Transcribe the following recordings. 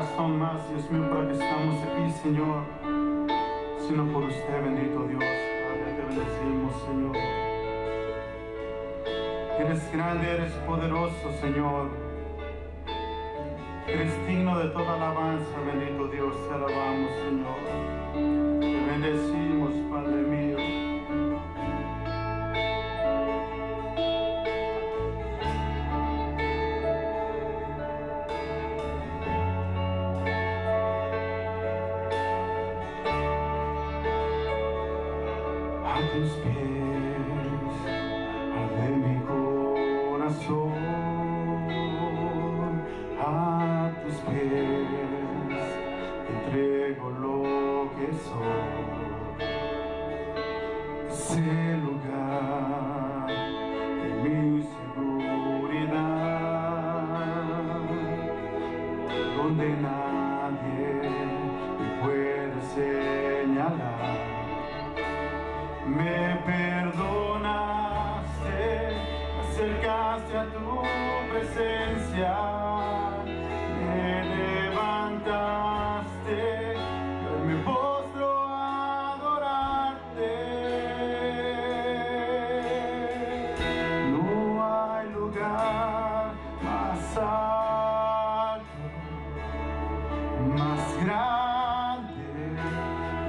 razón más, Dios mío, para que estamos aquí, Señor, sino por usted, bendito Dios. Padre, te bendecimos, Señor. Eres grande, eres poderoso, Señor. Eres digno de toda alabanza, bendito Dios. Te alabamos, Señor. Te bendecimos, Padre mío. A tus pies arde mi corazón, a tus pies entrego lo que soy. Ese lugar de mi seguridad, donde nadie me puede señalar. Me perdonaste, me acercaste a tu presencia, me levantaste, y hoy me postro a adorarte. No hay lugar más alto, más grande,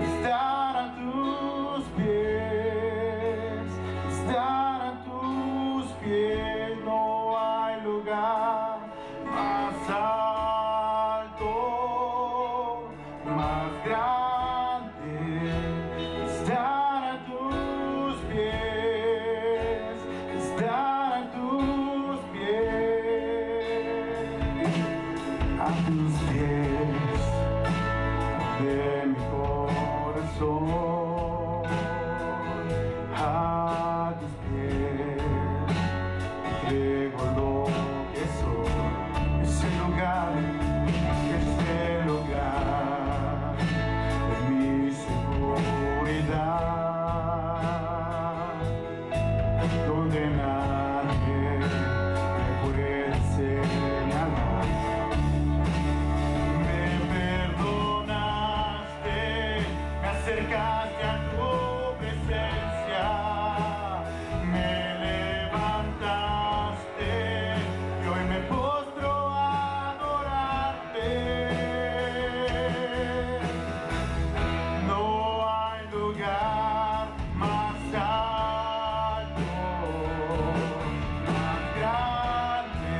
estar a tus pies, estar a tus pies. No hay lugar más alto, más grande, estar a tus pies, estar a tus pies, a tus pies de mi corazón, a tus pies entrego lo que soy. Ese lugar es mi seguridad, donde nadie me puede señalar. Acercaste a tu presencia, me levantaste, y hoy me postro a adorarte. No hay lugar más alto, más grande,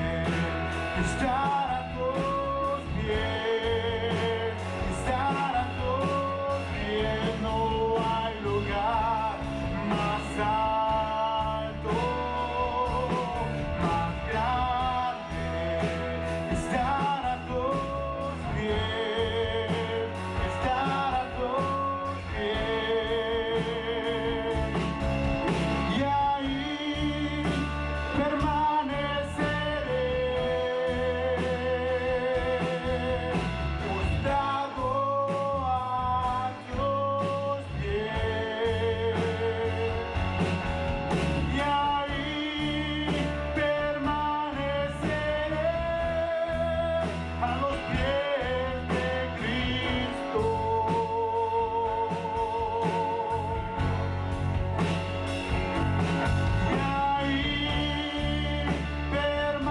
que estar a tus pies, estar a tus pies. No hay lugar más alto, más grande, estar a tus pies, estar a tus pies. Y ahí permaneceré, postrado a tus pies. Y ahí permaneceré, a los pies de Cristo. Y ahí permaneceré,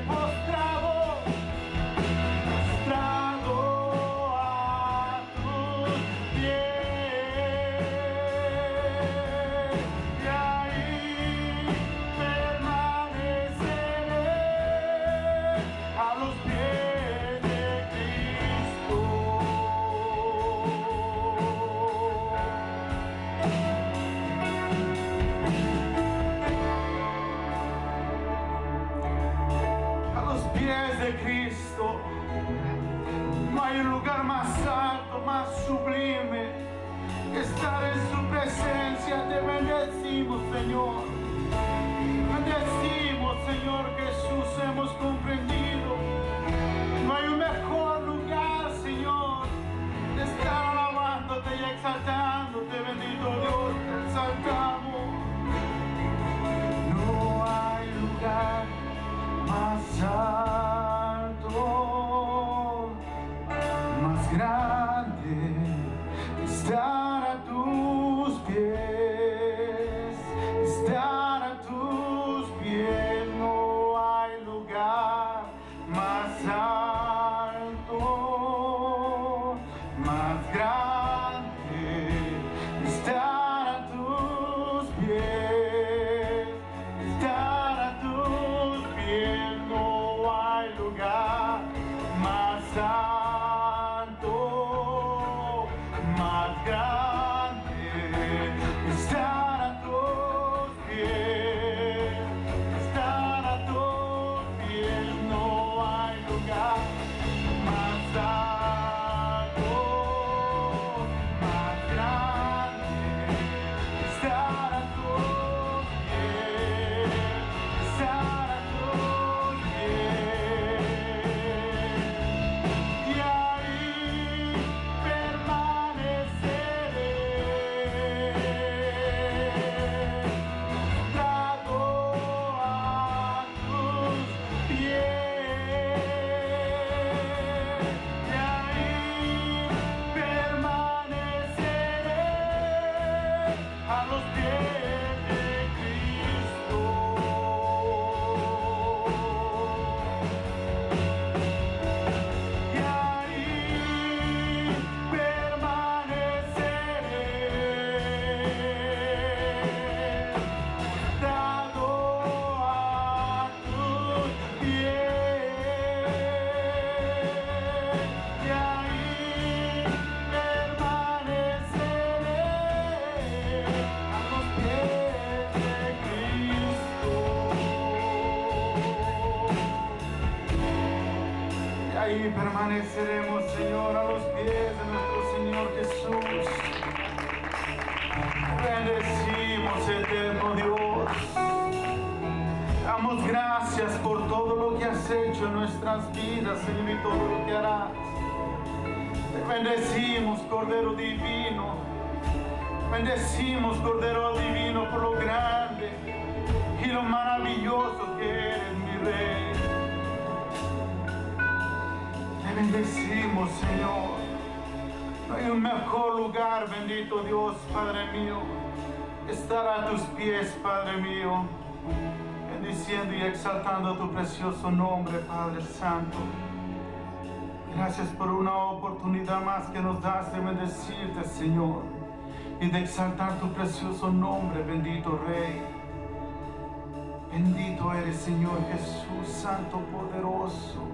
postrado a tus pies. Y ahí permaneceré, a los pies de Cristo. A los pies de Cristo. No hay un lugar más alto, más sublime que estar en su presencia. Te bendecimos, Señor. Bendecimos, Señor Jesús. Hemos comprendido. No hay un mejor lugar, Señor, de estar alabándote y exaltándote, bendito Dios. Te exaltamos. No hay lugar más alto, hay lugar más santo, más grande, estar a tus pies, estar a tus pies. No hay lugar más santo, más grande, estar a tus pies, estar a tus pies. Y ahí permaneceré, dado a tus pies. Y ahí permaneceré a los pies de Cristo. Y ahí permaneceré, dado a tus pies. Y ahí permaneceré a los pies de Cristo. Y ahí permaneceremos, Señor, a los pies de nuestro Señor Jesús. Bendecimos, eterno Dios. Damos gracias por todo lo que has hecho en nuestras vidas, Señor, y todo lo que harás. Te bendecimos, Cordero Divino. Bendecimos, Cordero Divino, por lo grande y lo maravilloso que eres, mi Rey. Te bendecimos, Señor. No hay un mejor lugar, bendito Dios, Padre mío, estar a tus pies, Padre mío, bendiciendo y exaltando tu precioso nombre, Padre Santo. Gracias por una oportunidad más que nos das de bendecirte, Señor, y de exaltar tu precioso nombre, bendito Rey. Bendito eres, Señor Jesús, Santo, poderoso,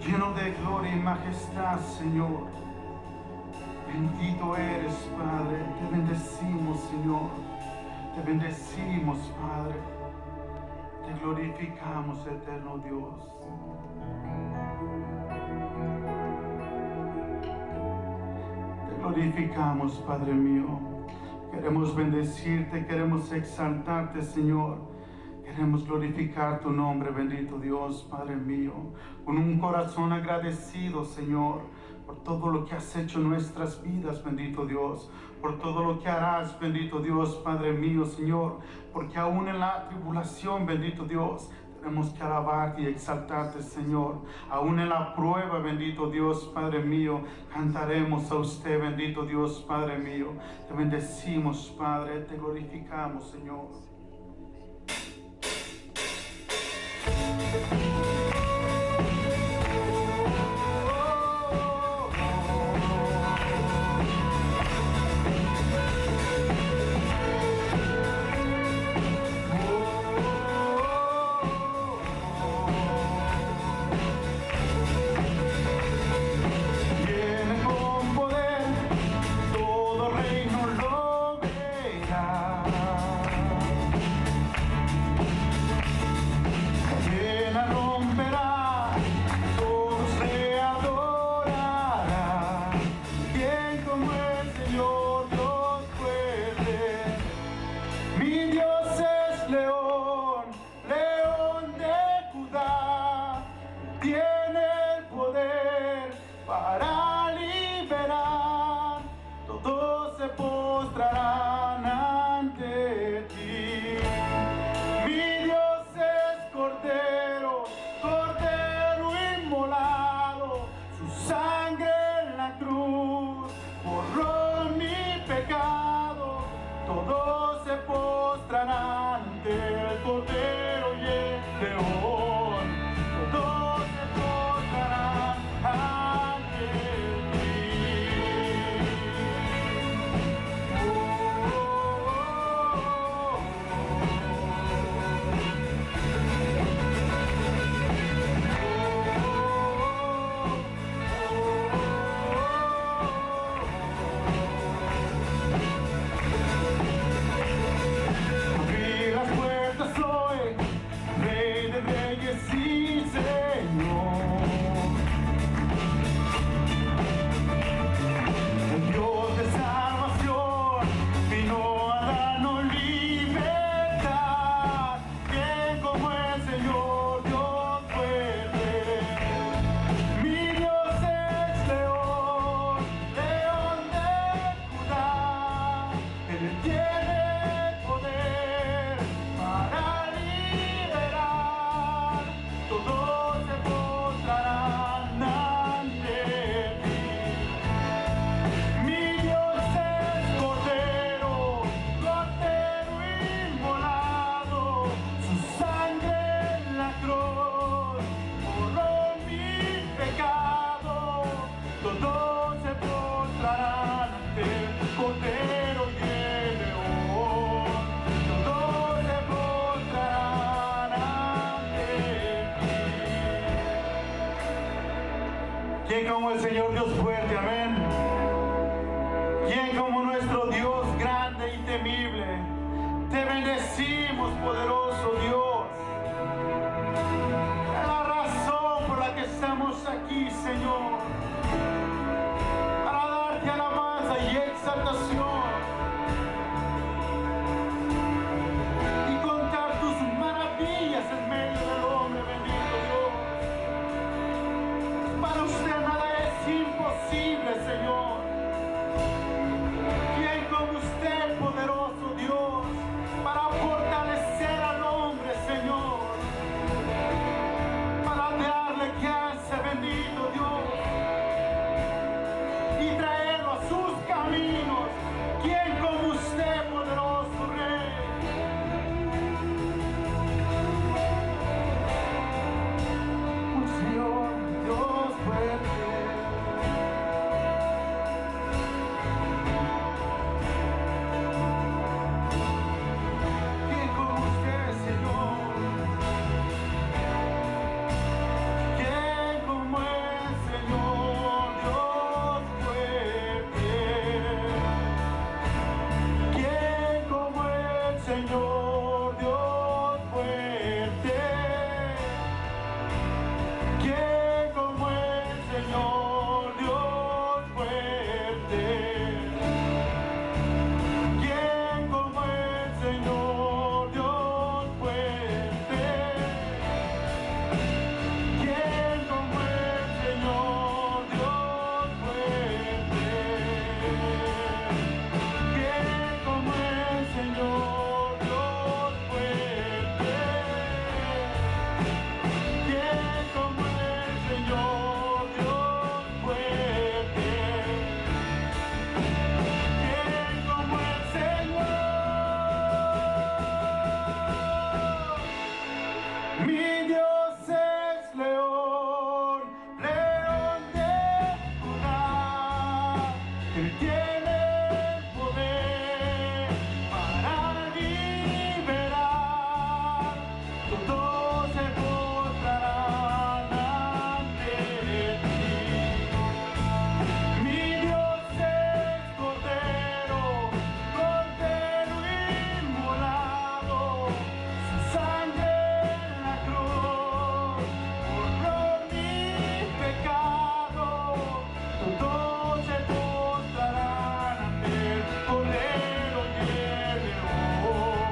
lleno de gloria y majestad, Señor. Bendito eres, Padre. Te bendecimos, Señor. Te bendecimos, Padre. Te glorificamos, eterno Dios. Te glorificamos, Padre mío. Queremos bendecirte, queremos exaltarte, Señor. Queremos glorificar tu nombre, bendito Dios, Padre mío, con un corazón agradecido, Señor, por todo lo que has hecho en nuestras vidas, bendito Dios, por todo lo que harás, bendito Dios, Padre mío, Señor, porque aún en la tribulación, bendito Dios, tenemos que alabarte y exaltarte, Señor. Aún en la prueba, bendito Dios, Padre mío, cantaremos a usted, bendito Dios, Padre mío. Te bendecimos, Padre, te glorificamos, Señor. Ante el Cordero y el León, todos se ¿Quién como el Señor Dios fuerte? Amén. ¿Quién como nuestro Dios grande y temible? Te bendecimos, poderoso Dios. La razón por la que estamos aquí, Señor, para darte alabanza y exaltación y contar tus maravillas en medio del hombre, bendito Dios. Para usted nada es imposible, Señor. ¿Quién como usted, poderoso Dios, para fortalecer al hombre, Señor? Para darle alcance, bendito Dios, y traerlo a sus caminos. ¿Quién como usted, poderoso Rey? Oh, Señor, Dios fuerte. ¿Quién como usted, Señor? ¿Quién como el Señor, Dios fuerte? ¿Quién como el Señor, Dios fuerte? ¿Quién como el Señor, Dios fuerte? ¿Quién como el Señor, Dios fuerte? ¿Quién como el Señor, Dios fuerte? ¿Quién como el Señor, Dios fuerte? ¿Quién como el Señor, Dios fuerte? ¿Quién como el Señor? Mi Dios es león, león de Judá. Él tiene poder para liberar. Todos se postrarán ante ti. Mi Dios es cordero, cordero inmolado. Su sangre en la cruz borró mi pecado. Todos se postrarán ante el cordero y el león.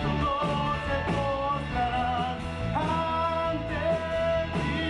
Todos se postrarán ante ti.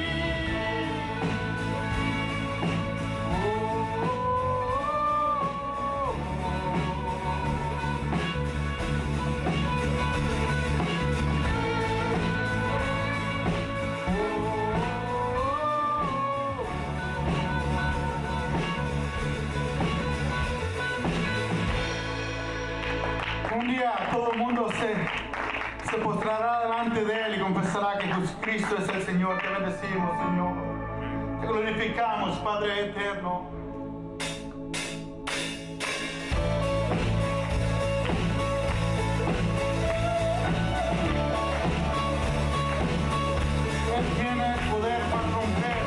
Un día todo el mundo se postrará delante de Él y confesará que Jesucristo es el Señor. Te bendecimos, Señor. Te glorificamos, Padre eterno. Él tiene el poder para romper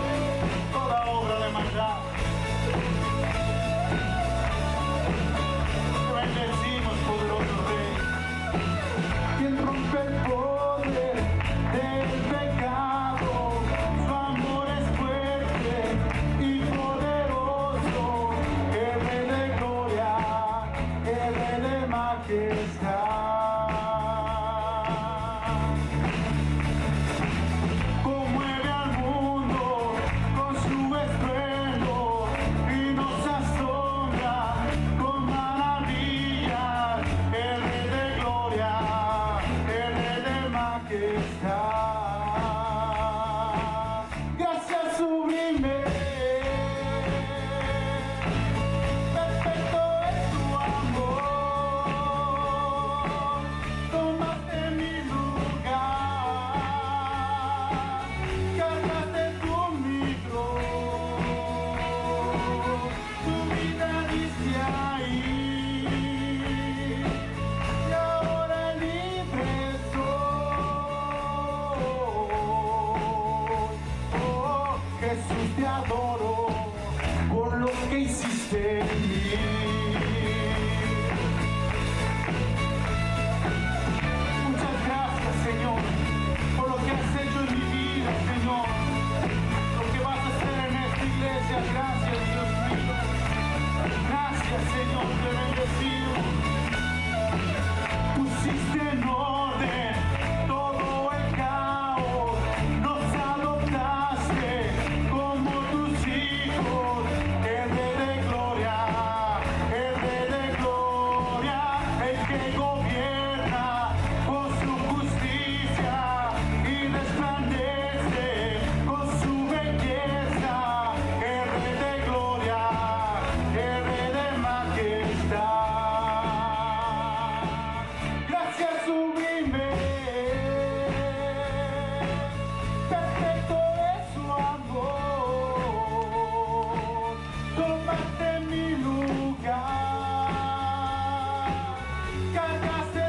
toda obra de maldad. Te bendecimos, poderoso Rey. Quien rompe el poder del pecado, su amor es fuerte y poderoso. El Rey de gloria, el Rey de majestad. Conmueve al mundo con su estruendo y nos asombra con maravillas. El Rey de gloria, el Rey de majestad. Gracias sublime, perfecto es tu amor. Tomaste mi lugar, cargaste conmigo. Tu vida diste ahí y ahora libre soy. Oh, Jesús te adoro. hiciste en mí. Muchas gracias, Señor, por lo que has hecho en mi vida, Señor. Lo que vas a hacer en esta iglesia. Gracias, Dios mío. Gracias, Señor, te bendecimos. Pusiste en orden todo el caos. Nos adoptaste como tus hijos. El Rey de gloria, el Rey de gloria, el que gobierna con su justicia y resplandece con su belleza. El Rey de gloria, el Rey de majestad. Gracias sublime, perfecto es su amor. Tomaste mi lugar, cargaste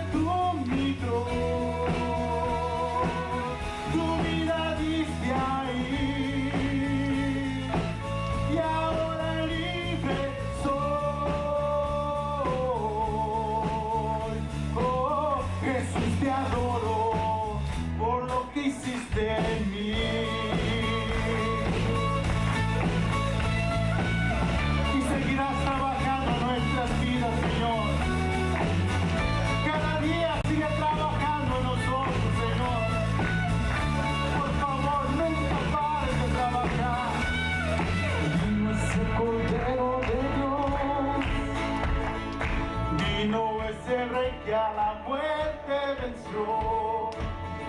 mi cruz, tu vida diste ahí, y ahora libre soy. Oh, Jesús, te adoro por lo que hiciste en mí. Y seguirás trabajando en nuestras vidas, Señor. Cada día sigue trabajando en nosotros, Señor. Por favor, nunca pares de trabajar. Vino ese Cordero de Dios, vino ese Rey que a la muerte venció.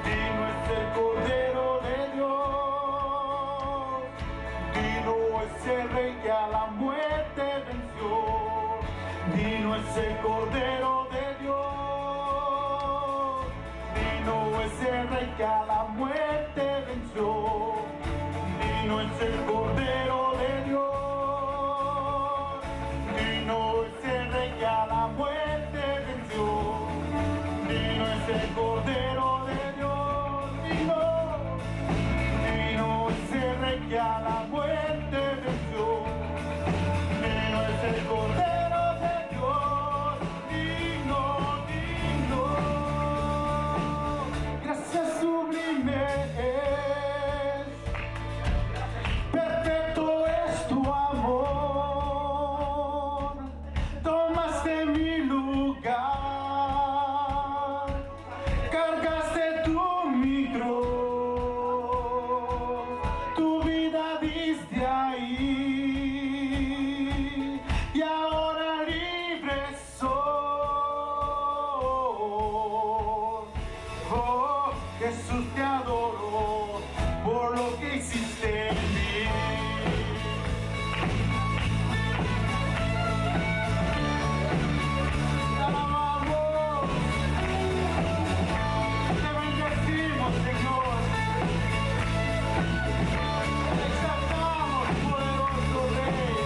Vino ese Cordero de Dios, vino ese Rey que a la muerte venció. Vino ese Cordero de Dios, vino ese Rey que a la muerte venció. Vino ese Cordero de Dios, vino ese Rey que a la muerte venció. Vino ese Cordero de Dios, vino ese Rey que a la muerte venció. Vino ese Cordero de Dios, digno. Gracias sublime es, perfecto es tu amor. Tomaste mi lugar, cargaste mi cruz, tu vida diste ahí, y ahora libre soy. Oh, Jesús, te adoro por lo que hiciste en mí. Te alabamos, te bendecimos, Señor. Te exaltamos, poderoso Rey.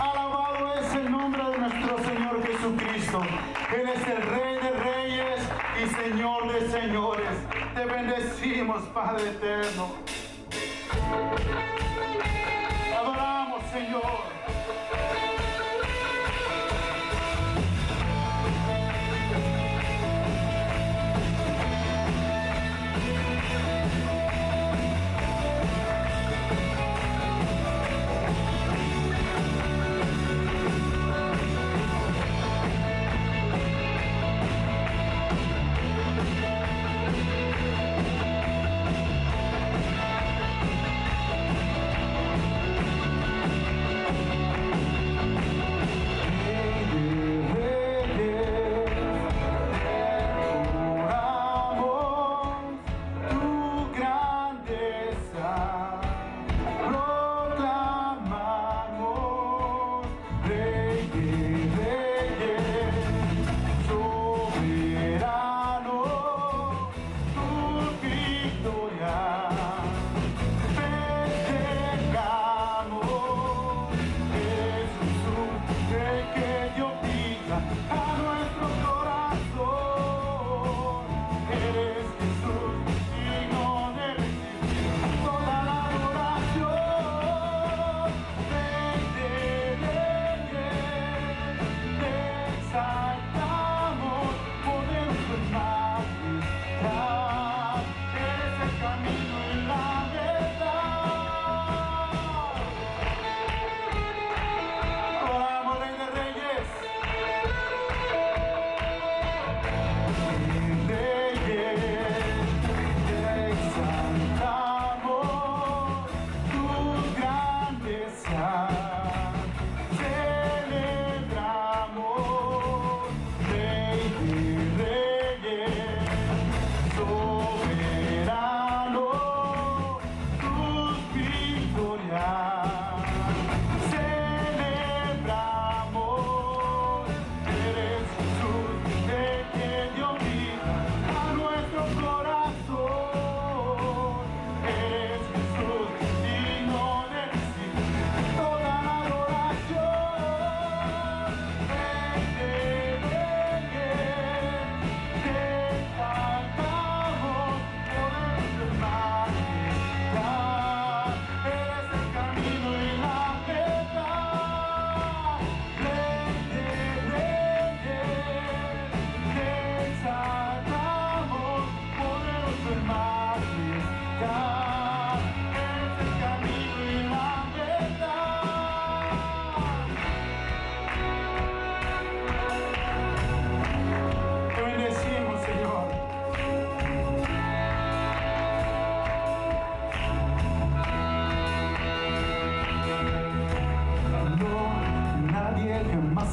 Alabado es el nombre de nuestro Señor Jesucristo. Él es el Rey de reyes y Señor de señores. Te bendecimos, Padre eterno. Te adoramos, Señor. el camino y la verdad. Oramos, Rey de Reyes.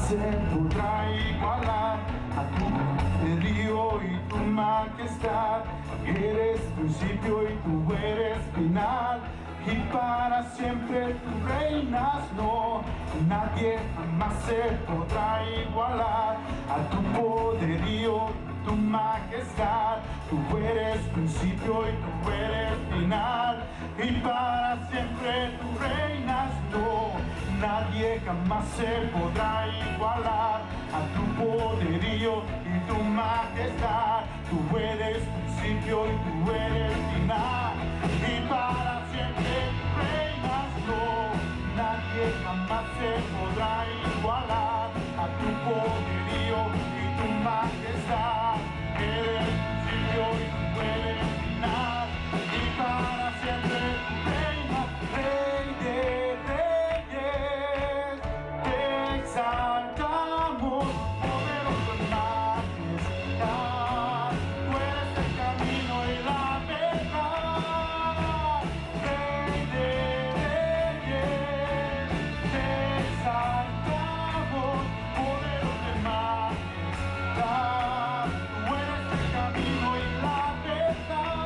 Se podrá igualar a tu poderío y tu majestad. Eres principio y tú eres final, y para siempre tú reinas. No, nadie jamás se podrá igualar a tu poderío y tu majestad. Tú eres principio y tú eres final, y para siempre tú reinas. No, nadie jamás se podrá igualar a tu poderío y tu majestad. Tú eres principio y tú eres final, y para siempre tú reinas. No, nadie jamás se podrá igualar a tu poderío y tu majestad. Eres principio y tú eres final, y para siempre tú reinas. Rey de reyes, te exaltamos, poderoso en majestad. Tú eres el camino y la verdad. Rey de reyes, te exaltamos, poderoso en majestad. Tú eres el camino y la verdad.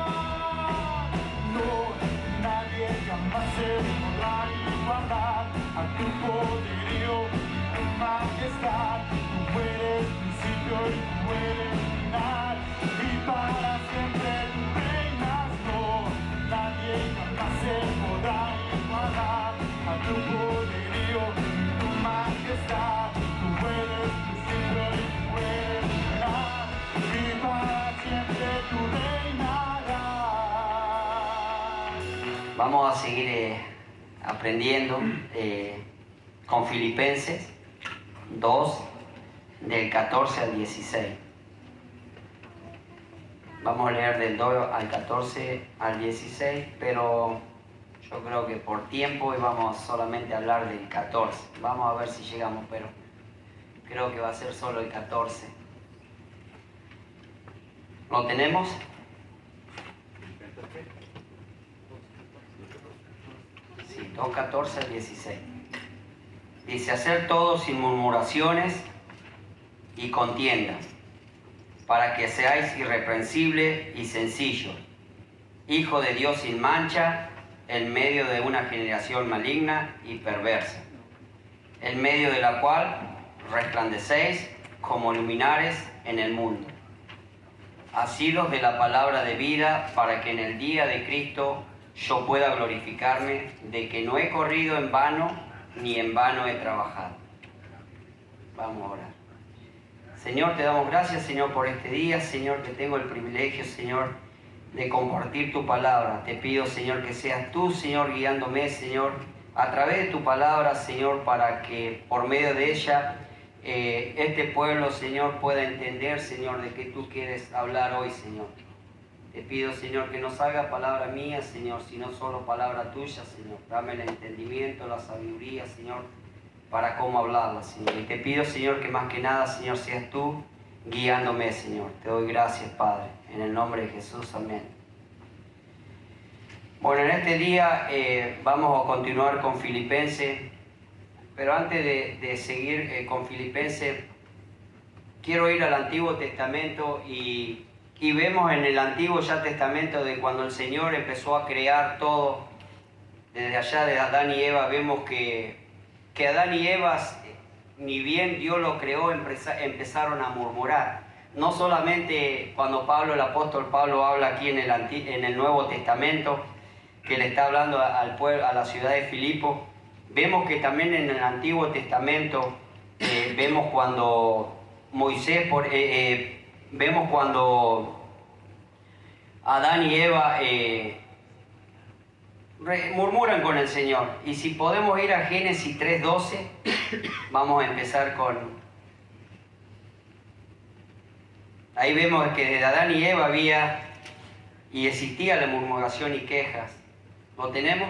No, nadie jamás se podrá igualar a tu poderío y tu majestad. Tú eres principio y tú eres final, y para siempre tú reinas. No, nadie jamás se podrá igualar a tu poderío y tu majestad. Tú eres principio y tú eres final, y para siempre tú reinarás. Vamos a seguir aprendiendo con Filipenses 2, del 14 al 16. Vamos a leer del 2 al 14 al 16, pero yo creo que por tiempo hoy vamos solamente a hablar del 14. Vamos a ver si llegamos, pero creo que va a ser solo el 14. ¿Lo tenemos? Sí, 2, 14 al 16. Dice: hacer todo sin murmuraciones y contiendas, para que seáis irreprensibles y sencillos, hijo de Dios sin mancha, en medio de una generación maligna y perversa, en medio de la cual resplandecéis como luminares en el mundo, asidos de la palabra de vida, para que en el día de Cristo yo pueda glorificarme de que no he corrido en vano, ni en vano he trabajado. Vamos a orar. Señor, te damos gracias, Señor, por este día, Señor, que tengo el privilegio, Señor, de compartir tu palabra. Te pido, Señor, que seas tú, Señor, guiándome, Señor, a través de tu palabra, Señor, para que por medio de ella este pueblo, Señor, pueda entender, Señor, de que tú quieres hablar hoy, Señor. Te pido, Señor, que no salga palabra mía, Señor, sino solo palabra tuya, Señor. Dame el entendimiento, la sabiduría, Señor, para cómo hablarla, Señor. Y te pido, Señor, que más que nada, Señor, seas tú guiándome, Señor. Te doy gracias, Padre, en el nombre de Jesús. Amén. Bueno, en este día vamos a continuar con Filipenses, pero antes de seguir con Filipenses, quiero ir al Antiguo Testamento y vemos en el Antiguo ya Testamento de cuando el Señor empezó a crear todo, desde allá de Adán y Eva, vemos que Adán y Eva, ni bien Dios lo creó, empezaron a murmurar. No solamente cuando el apóstol Pablo habla aquí en el Nuevo Testamento, que le está hablando al pueblo, a la ciudad de Filipo, vemos que también en el Antiguo Testamento vemos cuando vemos cuando Adán y Eva murmuran con el Señor. Y si podemos ir a Génesis 3:12, vamos a empezar con... Ahí vemos que desde Adán y Eva había y existía la murmuración y quejas. ¿Lo tenemos?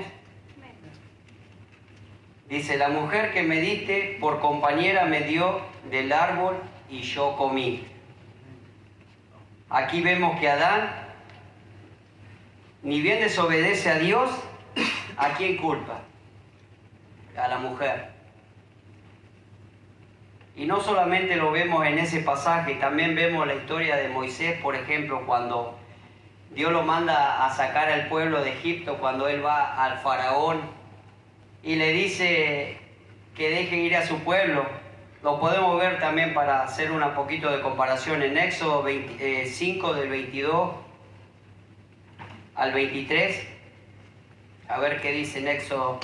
Dice, la mujer que me diste por compañera me dio del árbol y yo comí. Aquí vemos que Adán, ni bien desobedece a Dios, ¿a quién culpa? A la mujer. Y no solamente lo vemos en ese pasaje, también vemos la historia de Moisés, por ejemplo, cuando Dios lo manda a sacar al pueblo de Egipto, cuando él va al faraón y le dice que deje ir a su pueblo. Lo podemos ver también para hacer un poquito de comparación en Éxodo 5 del 22 al 23. A ver qué dice en Éxodo.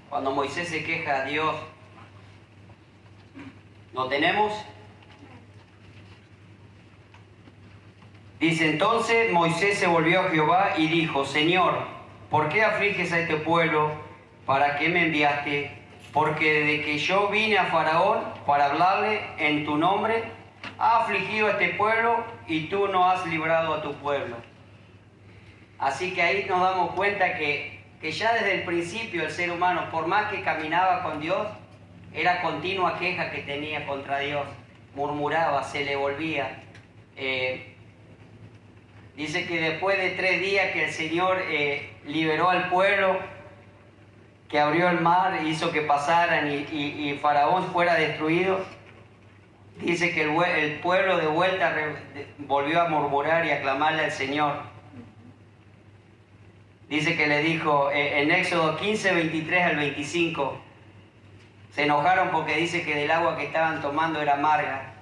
Cuando Moisés se queja a Dios, ¿lo tenemos? Dice, entonces Moisés se volvió a Jehová y dijo, Señor, ¿por qué afliges a este pueblo? ¿Para qué me enviaste? Porque desde que yo vine a Faraón para hablarle en tu nombre, ha afligido a este pueblo y tú no has librado a tu pueblo. Así que ahí nos damos cuenta que ya desde el principio el ser humano, por más que caminaba con Dios, era continua queja que tenía contra Dios. Murmuraba, se le volvía. Dice que después de 3 días que el Señor liberó al pueblo, que abrió el mar, hizo que pasaran y Faraón fuera destruido, dice que el pueblo de vuelta volvió a murmurar y a clamarle al Señor. Dice que le dijo en Éxodo 15, 23 al 25, se enojaron porque dice que del agua que estaban tomando era amarga.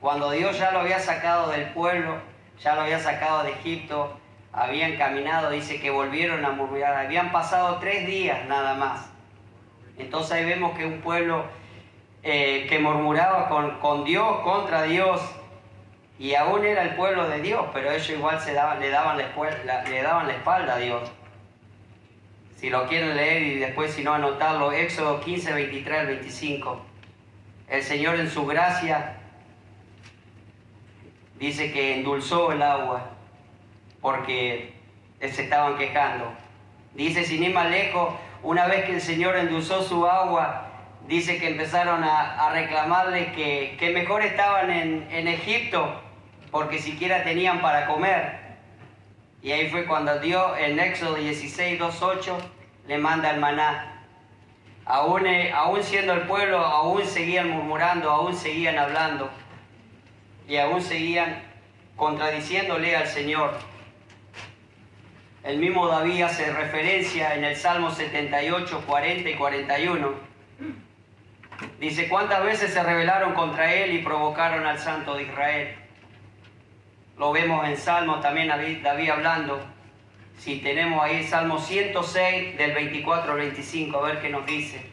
Cuando Dios ya lo había sacado del pueblo, ya lo había sacado de Egipto, habían caminado, dice que volvieron a murmurar, habían pasado 3 días nada más. Entonces ahí vemos que un pueblo que murmuraba con Dios, contra Dios, y aún era el pueblo de Dios, pero ellos igual le daban la espalda a Dios. Si lo quieren leer y después si no anotarlo, Éxodo 15, 23 al 25. El Señor en su gracia dice que endulzó el agua porque se estaban quejando. Dice, sin ir más lejos, una vez que el Señor endulzó su agua, dice que empezaron a reclamarle que mejor estaban en Egipto porque siquiera tenían para comer. Y ahí fue cuando Dios en Éxodo 16, 2, 8 le manda el maná. Aún siendo el pueblo, aún seguían murmurando, aún seguían hablando y aún seguían contradiciéndole al Señor. El mismo David hace referencia en el Salmo 78, 40 y 41. Dice, ¿cuántas veces se rebelaron contra él y provocaron al Santo de Israel? Lo vemos en Salmo también David hablando. Si tenemos ahí el Salmo 106 del 24 al 25, a ver qué nos dice.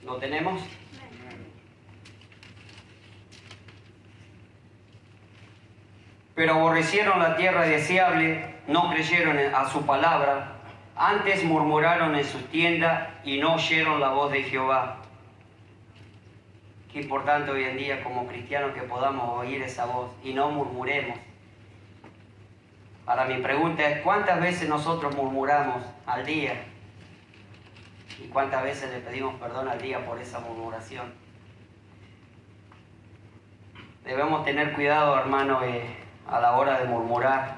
¿Lo tenemos? pero aborrecieron la tierra deseable, no creyeron a su palabra, antes murmuraron en sus tiendas y no oyeron la voz de Jehová. Qué importante hoy en día como cristianos que podamos oír esa voz y no murmuremos. Ahora mi pregunta es, ¿cuántas veces nosotros murmuramos al día? ¿Y cuántas veces le pedimos perdón al día por esa murmuración? Debemos tener cuidado, hermano, a la hora de murmurar,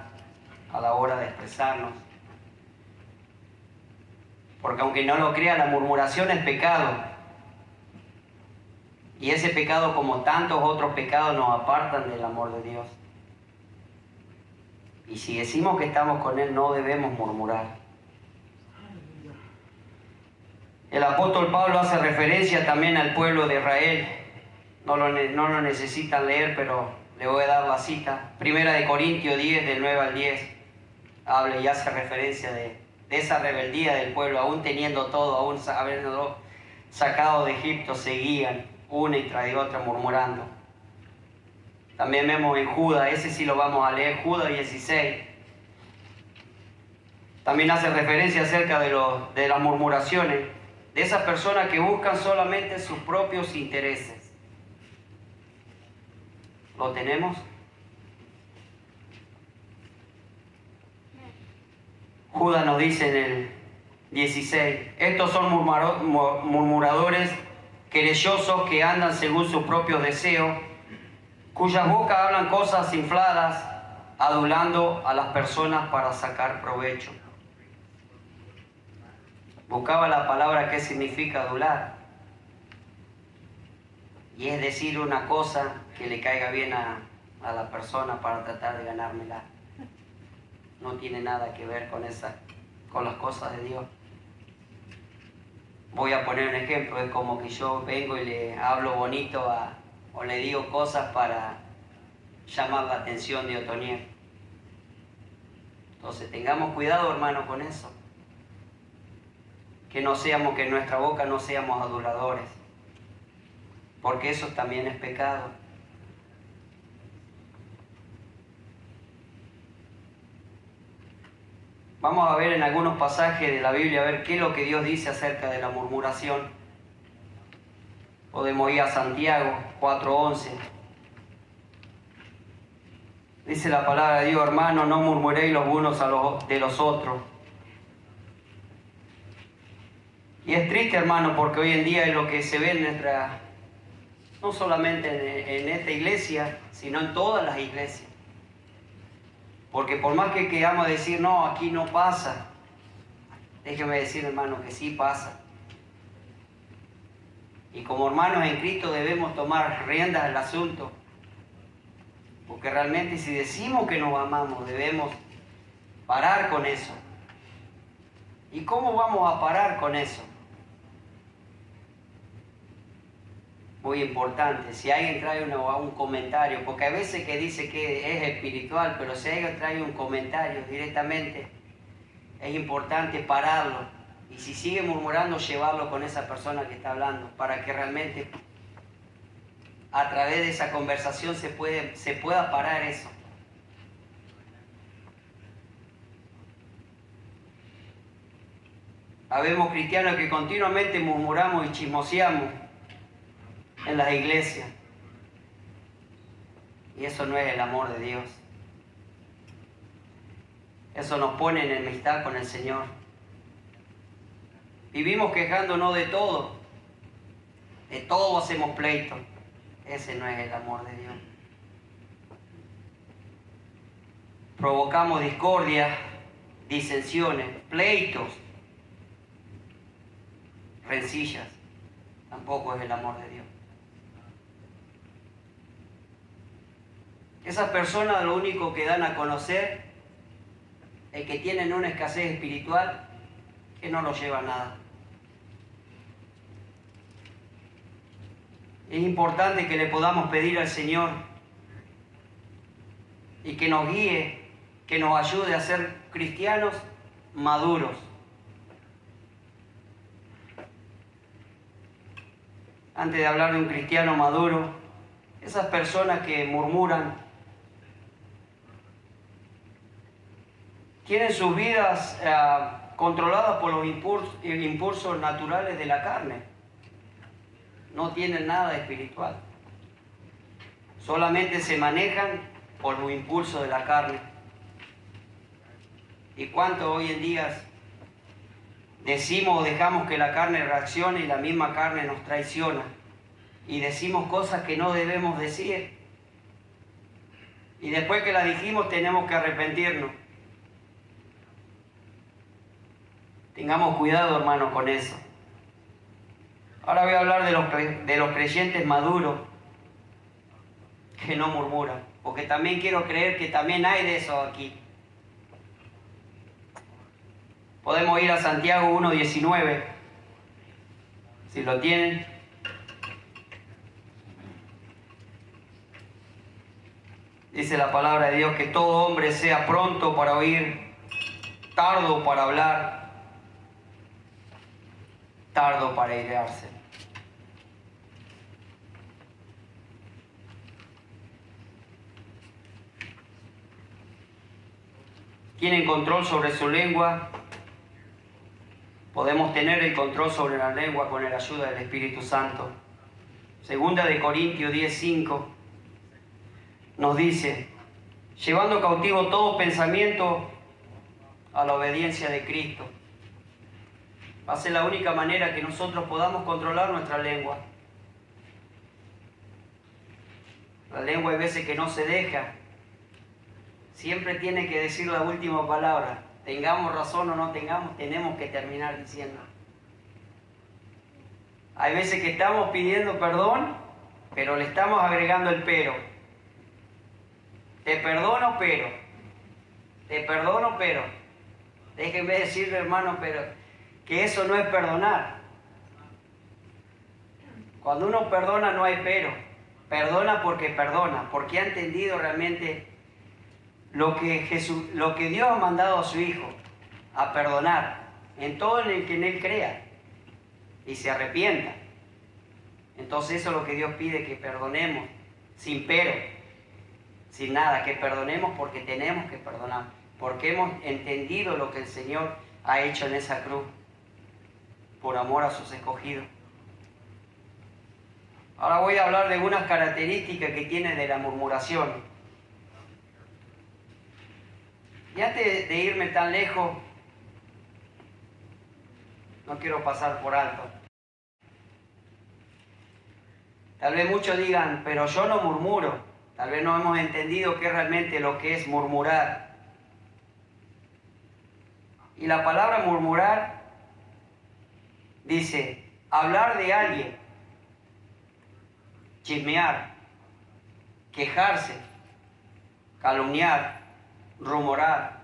a la hora de expresarnos. Porque aunque no lo crea, la murmuración es pecado. Y ese pecado, como tantos otros pecados, nos apartan del amor de Dios. Y si decimos que estamos con Él, no debemos murmurar. El apóstol Pablo hace referencia también al pueblo de Israel. No lo necesitan leer, pero le voy a dar la cita. 1 Corintios 10, del 9 al 10. Habla y hace referencia de esa rebeldía del pueblo. Aún teniendo todo, aún habiéndolo sacado de Egipto, seguían una y tras otra murmurando. También vemos en Judas, ese sí lo vamos a leer, Judas 16. También hace referencia acerca de las murmuraciones, de esas personas que buscan solamente sus propios intereses. ¿Lo tenemos? Judas nos dice en el 16, estos son murmuradores querellosos que andan según sus propios deseos, cuyas bocas hablan cosas infladas, adulando a las personas para sacar provecho. Buscaba la palabra que significa adular. Y es decir una cosa que le caiga bien a la persona para tratar de ganármela. No tiene nada que ver con las cosas de Dios. Voy a poner un ejemplo, es como que yo vengo y le hablo bonito o le digo cosas para llamar la atención de Otoniel. Entonces tengamos cuidado, hermano, con eso. Que en nuestra boca no seamos aduladores, porque eso también es pecado. Vamos a ver en algunos pasajes de la Biblia, a ver qué es lo que Dios dice acerca de la murmuración. Podemos ir a Santiago 4:11. Dice la palabra de Dios, hermanos, no murmuréis los unos de los otros. Y es triste, hermano, porque hoy en día es lo que se ve en no solamente en esta iglesia, sino en todas las iglesias. Porque por más que queramos decir, no, aquí no pasa, déjeme decir, hermano, que sí pasa. Y como hermanos en Cristo debemos tomar riendas del asunto. Porque realmente si decimos que nos amamos, debemos parar con eso. ¿Y cómo vamos a parar con eso? Muy importante, si alguien trae un comentario, porque a veces que dice que es espiritual, pero si alguien trae un comentario directamente, es importante pararlo. Y si sigue murmurando, llevarlo con esa persona que está hablando, para que realmente a través de esa conversación se pueda parar eso. Habemos cristianos que continuamente murmuramos y chismoseamos en las iglesias. Y eso no es el amor de Dios. Eso nos pone en enemistad con el Señor. Vivimos quejándonos de todo. De todo hacemos pleito. Ese no es el amor de Dios. Provocamos discordia, disensiones, pleitos, rencillas. Tampoco es el amor de Dios. Esas personas lo único que dan a conocer es que tienen una escasez espiritual que no los lleva a nada. Es importante que le podamos pedir al Señor y que nos guíe, que nos ayude a ser cristianos maduros. Antes de hablar de un cristiano maduro, esas personas que murmuran tienen sus vidas controladas por los impulsos naturales de la carne. No tienen nada espiritual. Solamente se manejan por los impulsos de la carne. ¿Y cuánto hoy en día decimos o dejamos que la carne reaccione y la misma carne nos traiciona? Y decimos cosas que no debemos decir. Y después que las dijimos tenemos que arrepentirnos. Tengamos cuidado, hermano, con eso. Ahora voy a hablar de los creyentes maduros que no murmuran, porque también quiero creer que también hay de eso aquí. Podemos ir a Santiago 1:19, si lo tienen. Dice la palabra de Dios que todo hombre sea pronto para oír, tardo para hablar, tardo para airarse. ¿Tienen control sobre su lengua? Podemos tener el control sobre la lengua con la ayuda del Espíritu Santo. Segunda de Corintios 10:5 nos dice, llevando cautivo todo pensamiento a la obediencia de Cristo. Va a ser la única manera que nosotros podamos controlar nuestra lengua. La lengua hay veces que no se deja. Siempre tiene que decir la última palabra. Tengamos razón o no tengamos, tenemos que terminar diciendo. Hay veces que estamos pidiendo perdón, pero le estamos agregando el pero. Te perdono, pero. Te perdono, pero. Déjenme decirle, hermano, pero que eso no es perdonar. Cuando uno perdona no hay pero. Perdona, porque ha entendido realmente lo que Dios ha mandado a su Hijo, a perdonar, en todo en el que en Él crea, y se arrepienta. Entonces eso es lo que Dios pide, que perdonemos, sin pero, sin nada, que perdonemos porque tenemos que perdonar, porque hemos entendido lo que el Señor ha hecho en esa cruz, por amor a sus escogidos. Ahora voy a hablar de unas características que tiene de la murmuración. Y antes de irme tan lejos, no quiero pasar por alto. Tal vez muchos digan, pero yo no murmuro. Tal vez no hemos entendido qué realmente lo que es murmurar. Y la palabra murmurar dice, hablar de alguien, chismear, quejarse, calumniar, rumorar,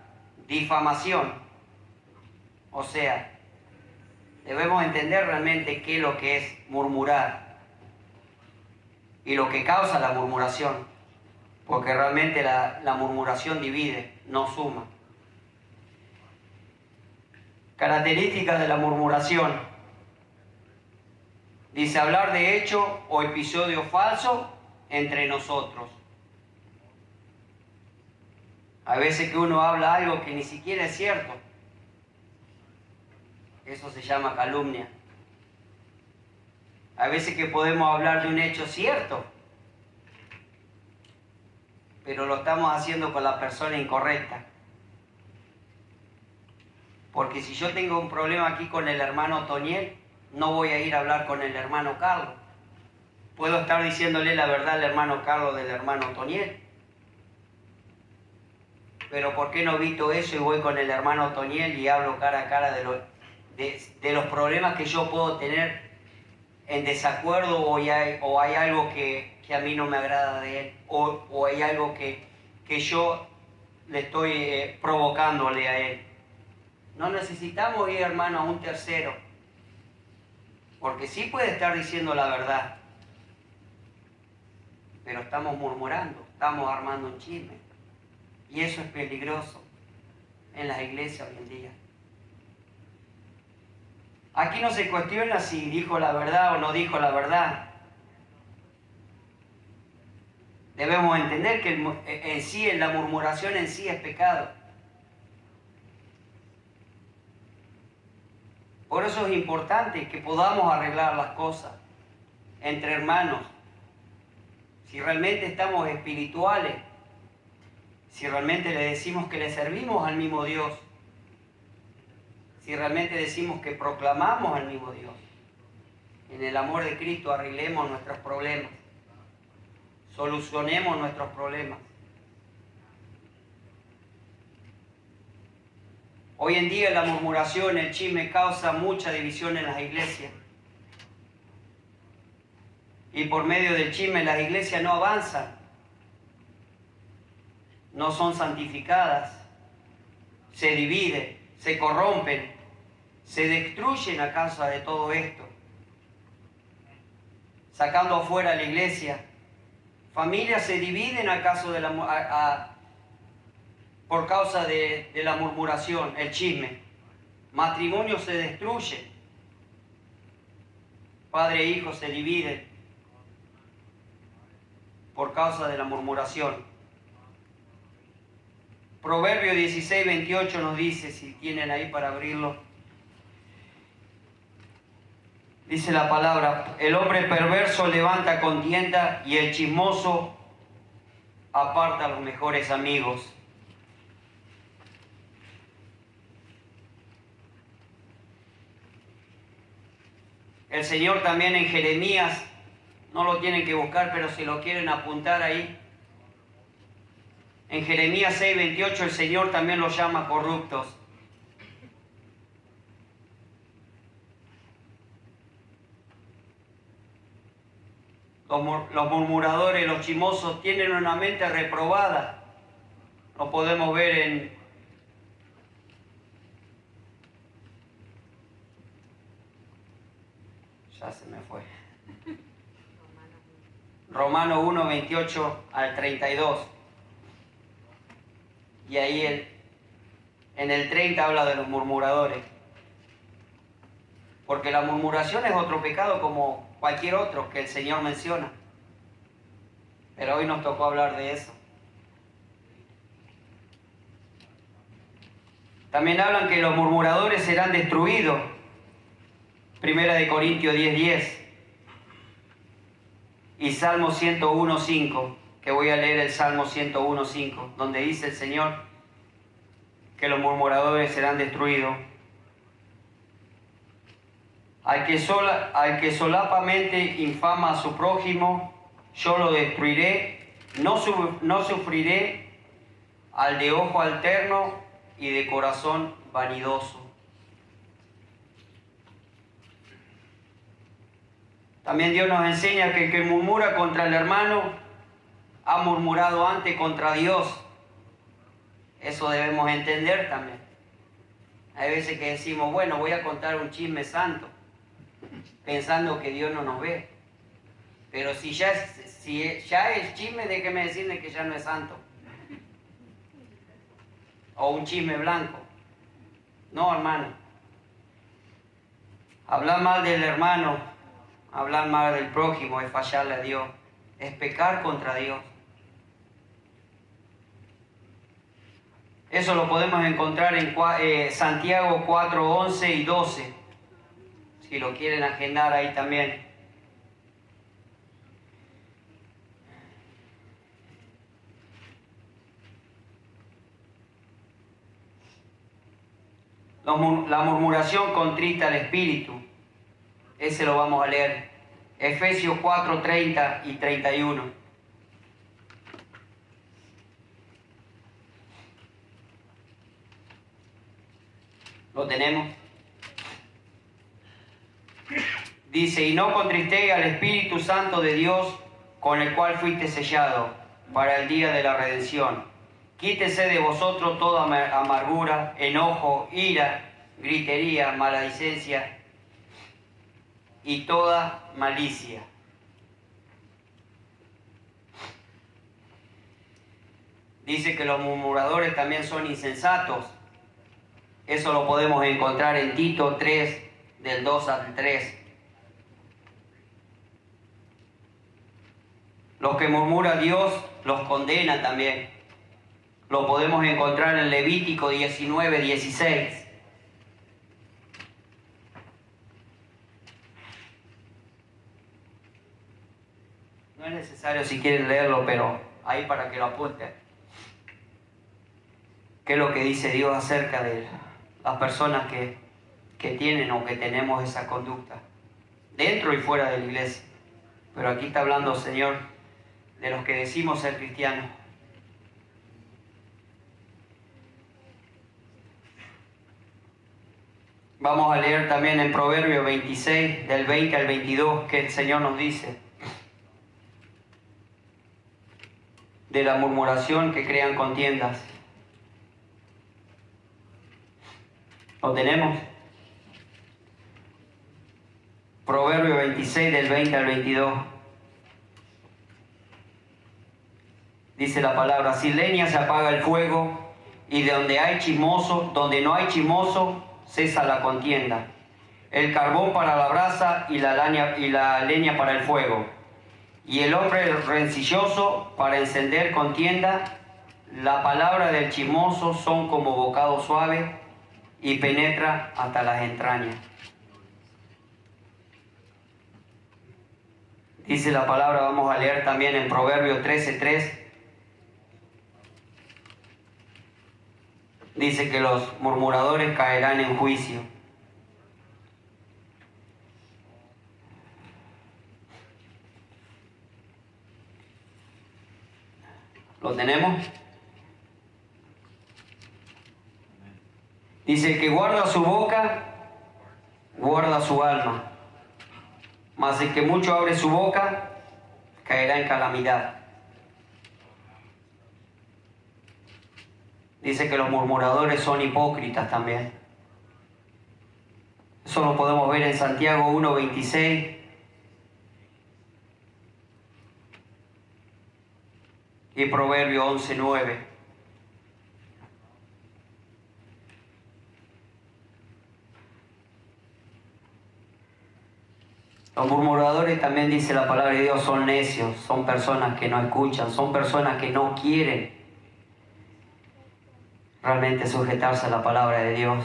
difamación. O sea, debemos entender realmente qué es lo que es murmurar y lo que causa la murmuración, porque realmente la murmuración divide, no suma. Características de la murmuración. Dice, hablar de hecho o episodio falso entre nosotros. A veces que uno habla algo que ni siquiera es cierto. Eso se llama calumnia. A veces que podemos hablar de un hecho cierto, pero lo estamos haciendo con la persona incorrecta. Porque si yo tengo un problema aquí con el hermano Toniel, no voy a ir a hablar con el hermano Carlos. Puedo estar diciéndole la verdad al hermano Carlos del hermano Toniel. Pero ¿por qué no evito eso y voy con el hermano Toniel y hablo cara a cara de los problemas que yo puedo tener en desacuerdo, o hay algo que a mí no me agrada de él, o hay algo que yo le estoy provocándole a él? No necesitamos ir, hermano, a un tercero, porque sí puede estar diciendo la verdad, pero estamos murmurando, estamos armando un chisme. Y eso es peligroso en las iglesias hoy en día. Aquí no se cuestiona si dijo la verdad o no dijo la verdad. Debemos entender que en sí, la murmuración en sí es pecado. Por eso es importante que podamos arreglar las cosas entre hermanos. Si realmente estamos espirituales, si realmente le decimos que le servimos al mismo Dios, si realmente decimos que proclamamos al mismo Dios, en el amor de Cristo arreglemos nuestros problemas, solucionemos nuestros problemas. Hoy en día la murmuración, el chisme causa mucha división en las iglesias. Y por medio del chisme las iglesias no avanzan, no son santificadas, se dividen, se corrompen, se destruyen a causa de todo esto. Sacando afuera la iglesia, familias se dividen por causa de la murmuración, el chisme. Matrimonios se destruyen. Padre e hijo se dividen por causa de la murmuración. Proverbio 16:28 nos dice, si tienen ahí para abrirlo, dice la palabra: el hombre perverso levanta contienda y el chismoso aparta a los mejores amigos. El Señor también en Jeremías, no lo tienen que buscar, pero si lo quieren apuntar ahí, en Jeremías 6:28 el Señor también los llama corruptos. Los murmuradores, los chismosos tienen una mente reprobada. Lo podemos ver en ya se me fue. Romanos 1:28 al 32. Y ahí en el 30 habla de los murmuradores. Porque la murmuración es otro pecado como cualquier otro que el Señor menciona. Pero hoy nos tocó hablar de eso. También hablan que los murmuradores serán destruidos. Primera de Corintios 10:10 y Salmo 101:5, que voy a leer el Salmo 101:5, donde dice el Señor que los murmuradores serán destruidos. Al que solapamente infama a su prójimo, yo lo destruiré, no sufriré al de ojo alterno y de corazón vanidoso. También Dios nos enseña que el que murmura contra el hermano ha murmurado antes contra Dios. Eso debemos entender también. Hay veces que decimos, bueno, voy a contar un chisme santo, pensando que Dios no nos ve. Pero si ya es chisme, déjeme decirle que ya no es santo. O un chisme blanco. No, hermano. Hablar mal del hermano, hablar mal del prójimo es fallarle a Dios, es pecar contra Dios. Eso lo podemos encontrar en Santiago 4:11 y 12, si lo quieren agendar ahí también. La murmuración contrista al espíritu. Ese lo vamos a leer. Efesios 4:30 y 31. ¿Lo tenemos? Dice, y no contristéis al Espíritu Santo de Dios, con el cual fuiste sellado para el día de la redención. Quítese de vosotros toda amargura, enojo, ira, gritería, maledicencia y toda malicia. Dice que los murmuradores también son insensatos. Eso lo podemos encontrar en Tito 3, del 2 al 3. Los que murmura Dios los condena también. Lo podemos encontrar en Levítico 19, 16. No es necesario si quieren leerlo, pero ahí para que lo apunten. ¿Qué es lo que dice Dios acerca de las personas que tienen o que tenemos esa conducta? Dentro y fuera de la iglesia. Pero aquí está hablando, Señor, de los que decimos ser cristianos. Vamos a leer también en Proverbios 26, del 20 al 22, que el Señor nos dice de la murmuración que crean contiendas. ¿Lo tenemos? Proverbio 26, del 20 al 22. Dice la palabra: sin leña se apaga el fuego, y de donde no hay chismoso, cesa la contienda. El carbón para la brasa y la leña para el fuego. Y el hombre rencilloso para encender contienda. La palabra del chismoso son como bocado suave y penetra hasta las entrañas. Dice la palabra, vamos a leer también en Proverbios 13:3. Dice que los murmuradores caerán en juicio. ¿Lo tenemos? Dice: el que guarda su boca, guarda su alma. Mas el que mucho abre su boca, caerá en calamidad. Dice que los murmuradores son hipócritas también. Eso lo podemos ver en Santiago 1:26. Y Proverbio 11:9. Los murmuradores, también dice la palabra de Dios, son necios, son personas que no escuchan, son personas que no quieren realmente sujetarse a la palabra de Dios.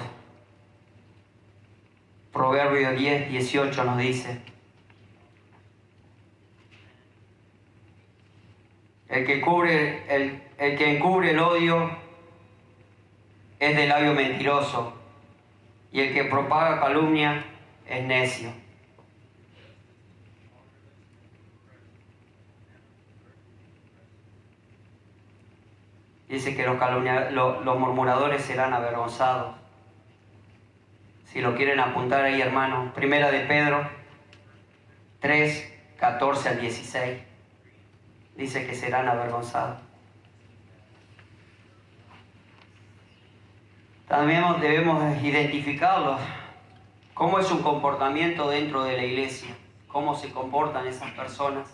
Proverbio 10:18 nos dice: el que encubre el odio es de labio mentiroso, y el que propaga calumnia es necio. Dice que los murmuradores serán avergonzados. Si lo quieren apuntar ahí, hermano, Primera de Pedro 3:14 al 16. Dice que serán avergonzados. También debemos identificarlos. ¿Cómo es su comportamiento dentro de la iglesia? ¿Cómo se comportan esas personas?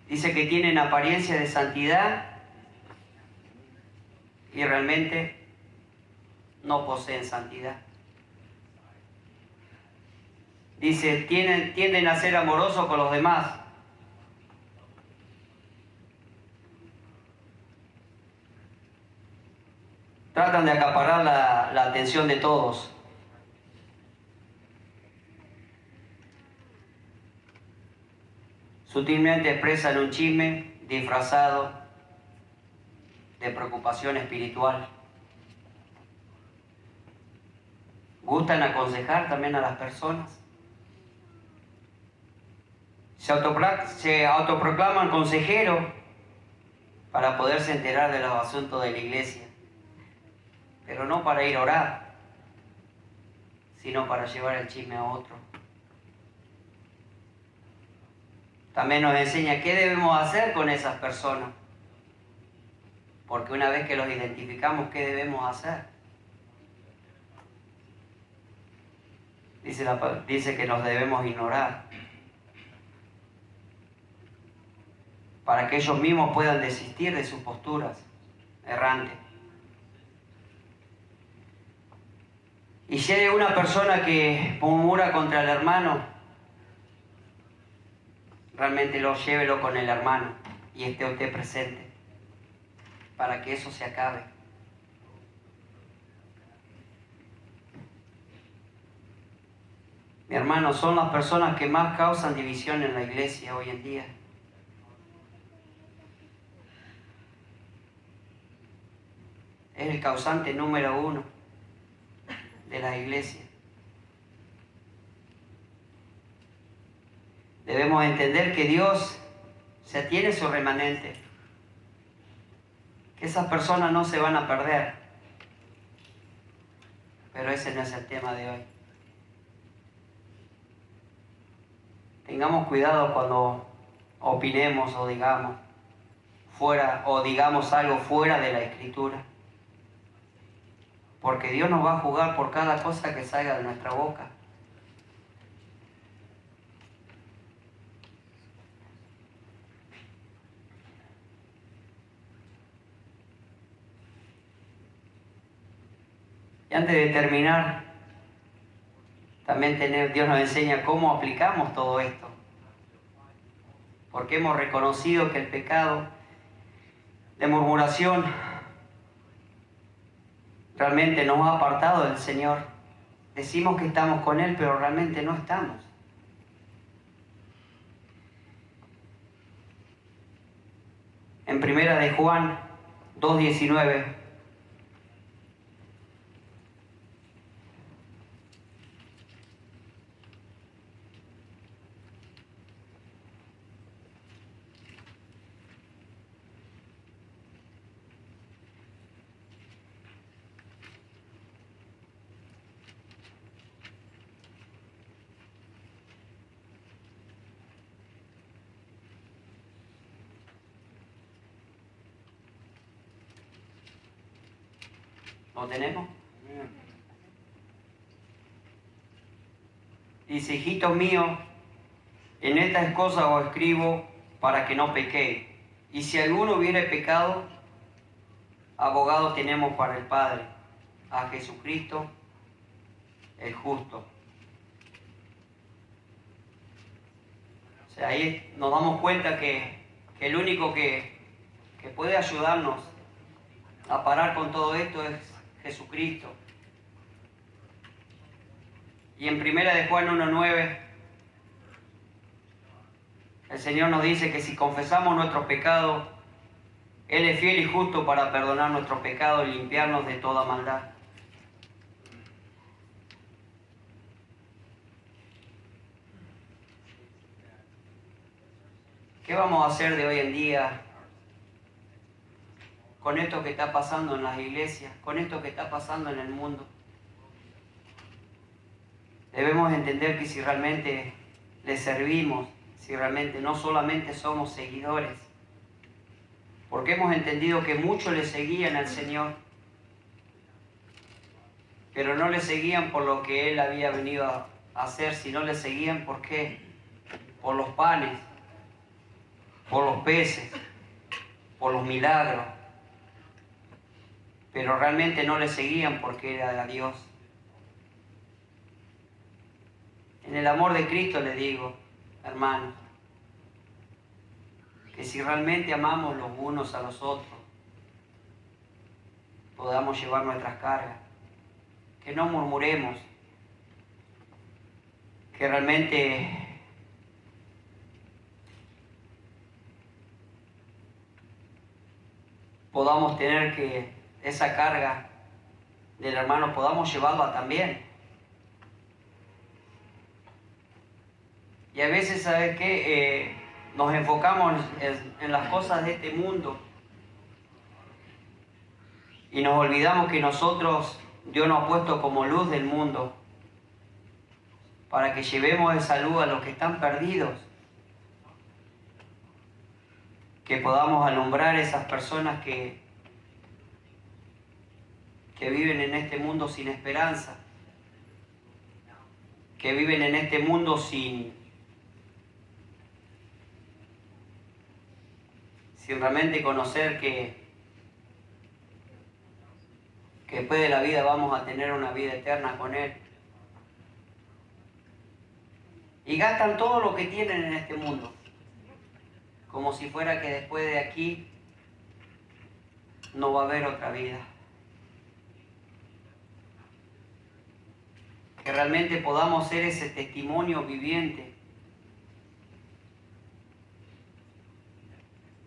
Dice que tienen apariencia de santidad y realmente no poseen santidad. Dice, tienden a ser amorosos con los demás. Tratan de acaparar la atención de todos. Sutilmente expresan un chisme disfrazado de preocupación espiritual. Gustan aconsejar también a las personas. Se autoproclaman consejeros para poderse enterar de los asuntos de la iglesia, pero no para ir a orar, sino para llevar el chisme a otro. También nos enseña qué debemos hacer con esas personas, porque una vez que los identificamos, ¿qué debemos hacer? Dice que nos debemos ignorar, para que ellos mismos puedan desistir de sus posturas errantes. Y si hay una persona que murmura contra el hermano, realmente llévelo con el hermano y esté usted presente para que eso se acabe. Mi hermano, son las personas que más causan división en la iglesia hoy en día. Es el causante número 1 de la iglesia. Debemos entender que Dios se tiene su remanente, que esas personas no se van a perder, pero ese no es el tema de hoy. Tengamos cuidado cuando opinemos o digamos algo fuera de la Escritura, porque Dios nos va a juzgar por cada cosa que salga de nuestra boca. Y antes de terminar, también Dios nos enseña cómo aplicamos todo esto. Porque hemos reconocido que el pecado de murmuración realmente nos ha apartado del Señor. Decimos que estamos con Él, pero realmente no estamos. En 1 de Juan 2:19 ¿Lo tenemos? Dice: hijitos míos, en estas cosas os escribo para que no pequéis. Y si alguno hubiere pecado, abogado tenemos para el Padre, a Jesucristo el justo. O sea, ahí nos damos cuenta que el único que puede ayudarnos a parar con todo esto es Jesucristo. Y en 1 de Juan 1:9 el Señor nos dice que si confesamos nuestros pecados, Él es fiel y justo para perdonar nuestros pecados y limpiarnos de toda maldad. ¿Qué vamos a hacer de hoy en día con esto que está pasando en las iglesias, con esto que está pasando en el mundo? Debemos entender que si realmente le servimos, si realmente no solamente somos seguidores, porque hemos entendido que muchos le seguían al Señor, pero no le seguían por lo que Él había venido a hacer, sino le seguían ¿por qué? Por los panes, por los peces, por los milagros, pero realmente no le seguían porque era Dios. En el amor de Cristo les digo, hermanos, que si realmente amamos los unos a los otros, podamos llevar nuestras cargas, que no murmuremos, que realmente podamos tener que esa carga del hermano podamos llevarla también. Y a veces, ¿sabes qué? Nos enfocamos en las cosas de este mundo y nos olvidamos que nosotros, Dios nos ha puesto como luz del mundo para que llevemos esa luz a los que están perdidos, que podamos alumbrar a esas personas que viven en este mundo sin esperanza, que viven en este mundo sin realmente conocer que después de la vida vamos a tener una vida eterna con Él. Y gastan todo lo que tienen en este mundo, como si fuera que después de aquí no va a haber otra vida. que realmente podamos ser ese testimonio viviente.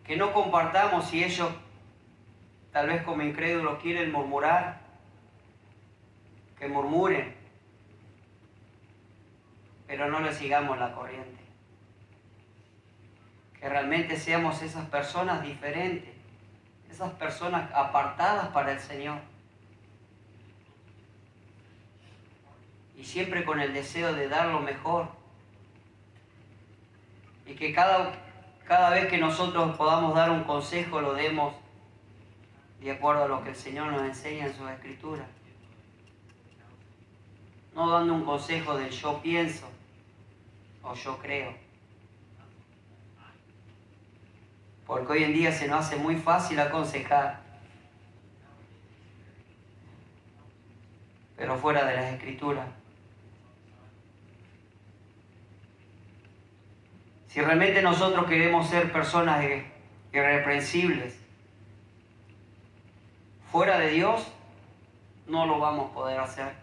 Que no compartamos si ellos, tal vez como incrédulos, quieren murmurar, que murmuren, pero no les sigamos la corriente. Que realmente seamos esas personas diferentes, esas personas apartadas para el Señor. Y siempre con el deseo de dar lo mejor. Y que cada vez que nosotros podamos dar un consejo, lo demos de acuerdo a lo que el Señor nos enseña en sus Escrituras. No dando un consejo del yo pienso o yo creo. Porque hoy en día se nos hace muy fácil aconsejar, pero fuera de las Escrituras. Si realmente nosotros queremos ser personas irreprensibles, fuera de Dios, no lo vamos a poder hacer.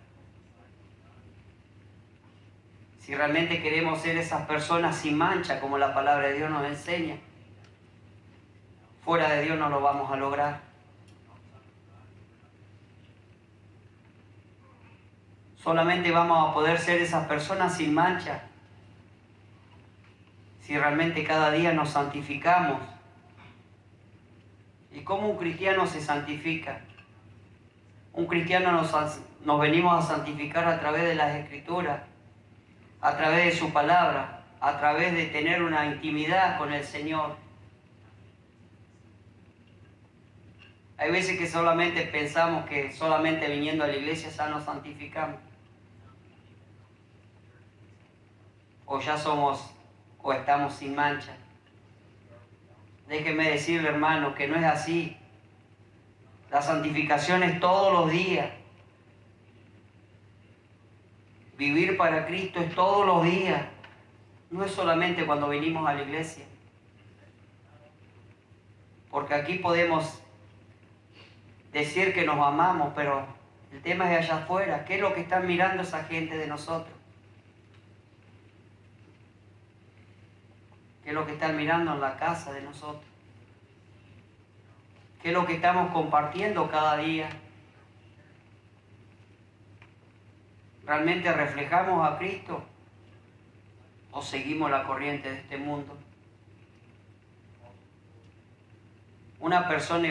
Si realmente queremos ser esas personas sin mancha, como la palabra de Dios nos enseña, fuera de Dios no lo vamos a lograr. Solamente vamos a poder ser esas personas sin mancha si realmente cada día nos santificamos. ¿Y cómo un cristiano se santifica? Un cristiano nos venimos a santificar a través de las Escrituras, a través de su palabra, a través de tener una intimidad con el Señor. Hay veces que solamente pensamos que solamente viniendo a la iglesia ya nos santificamos. O ya somos o estamos sin mancha. Déjeme decirle, hermano, que no es así. La santificación es todos los días. Vivir para Cristo es todos los días. No es solamente cuando venimos a la iglesia. Porque aquí podemos decir que nos amamos, pero el tema es allá afuera. ¿Qué es lo que están mirando esa gente de nosotros? ¿Qué es lo que están mirando en la casa de nosotros? ¿Qué es lo que estamos compartiendo cada día? ¿Realmente reflejamos a Cristo o seguimos la corriente de este mundo? Una persona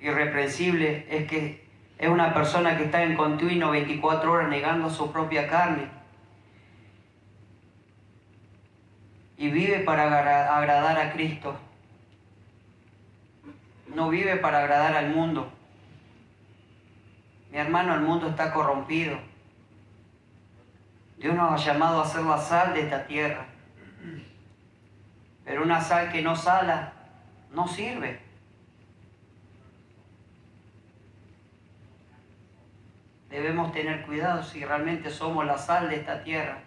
irreprensible es una persona que está en continuo 24 horas negando su propia carne y vive para agradar a Cristo. No vive para agradar al mundo. Mi hermano, el mundo está corrompido. Dios nos ha llamado a ser la sal de esta tierra. Pero una sal que no sala, no sirve. Debemos tener cuidado si realmente somos la sal de esta tierra.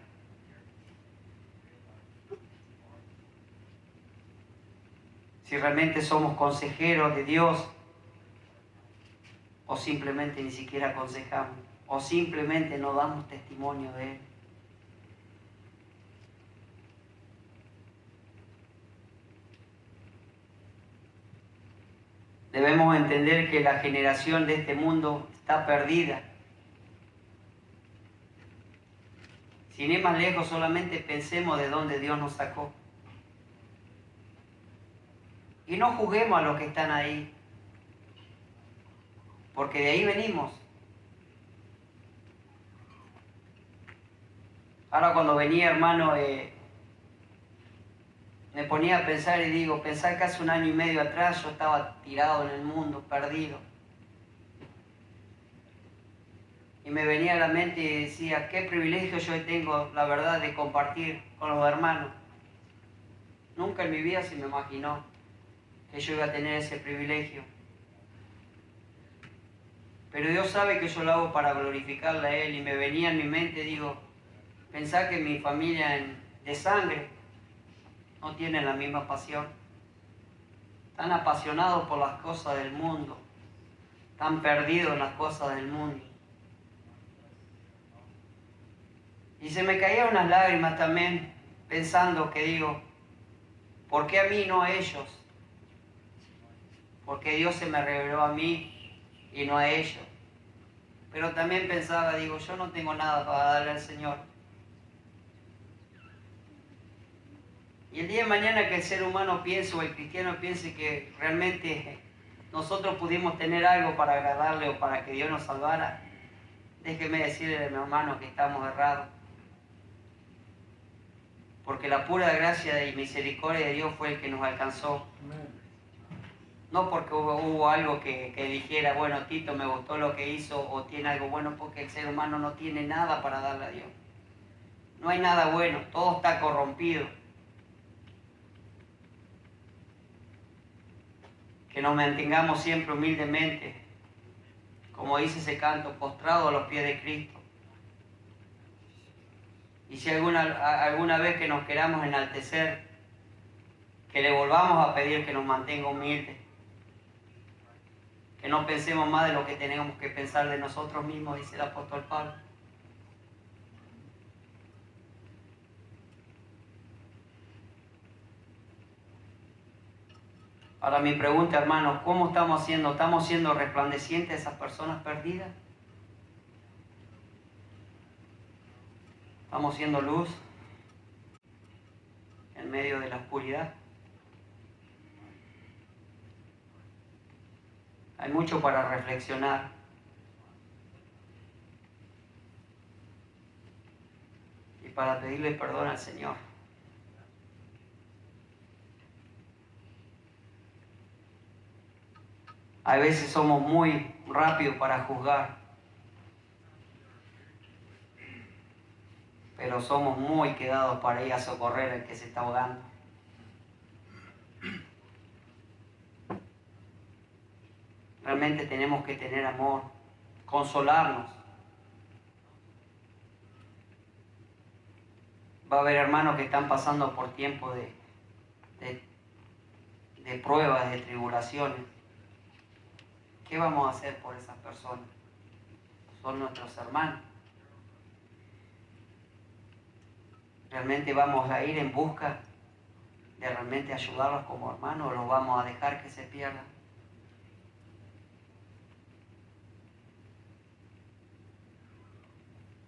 Si realmente somos consejeros de Dios, o simplemente ni siquiera aconsejamos, o simplemente no damos testimonio de Él. Debemos entender que la generación de este mundo está perdida. Sin ir más lejos, solamente pensemos de dónde Dios nos sacó. Y no juzguemos a los que están ahí, porque de ahí venimos. Ahora cuando venía, hermano, me ponía a pensar y digo, pensar que hace 1 año y medio atrás yo estaba tirado en el mundo, perdido. Y me venía a la mente y decía, qué privilegio yo hoy tengo, la verdad, de compartir con los hermanos. Nunca en mi vida se me imaginó que yo iba a tener ese privilegio. Pero Dios sabe que yo lo hago para glorificarle a Él, y me venía en mi mente, digo, pensar que mi familia de sangre no tiene la misma pasión. Están apasionados por las cosas del mundo, están perdidos en las cosas del mundo. Y se me caían unas lágrimas también, pensando que digo, ¿por qué a mí no a ellos? Porque Dios se me reveló a mí y no a ellos. Pero también pensaba, digo, yo no tengo nada para darle al Señor. Y el día de mañana que el ser humano piense o el cristiano piense que realmente nosotros pudimos tener algo para agradarle o para que Dios nos salvara, déjeme decirle a mi hermano que estamos errados. Porque la pura gracia y misericordia de Dios fue el que nos alcanzó. No porque hubo algo que dijera, bueno, Tito me gustó lo que hizo o tiene algo bueno, porque el ser humano no tiene nada para darle a Dios. No hay nada bueno, todo está corrompido. Que nos mantengamos siempre humildemente, como dice ese canto, postrado a los pies de Cristo. Y si alguna vez que nos queramos enaltecer, que le volvamos a pedir que nos mantenga humildes, que no pensemos más de lo que tenemos que pensar de nosotros mismos, dice el apóstol Pablo. Ahora mi pregunta, hermanos, ¿cómo estamos haciendo? ¿Estamos siendo resplandecientes a esas personas perdidas? ¿Estamos siendo luz en medio de la oscuridad? Hay mucho para reflexionar. Y para pedirle perdón al Señor. A veces somos muy rápidos para juzgar, pero somos muy quedados para ir a socorrer al que se está ahogando. Realmente tenemos que tener amor, consolarnos. Va a haber hermanos que están pasando por tiempos de pruebas, de tribulaciones. ¿Qué vamos a hacer por esas personas? Son nuestros hermanos. ¿Realmente vamos a ir en busca de realmente ayudarlos como hermanos o los vamos a dejar que se pierdan?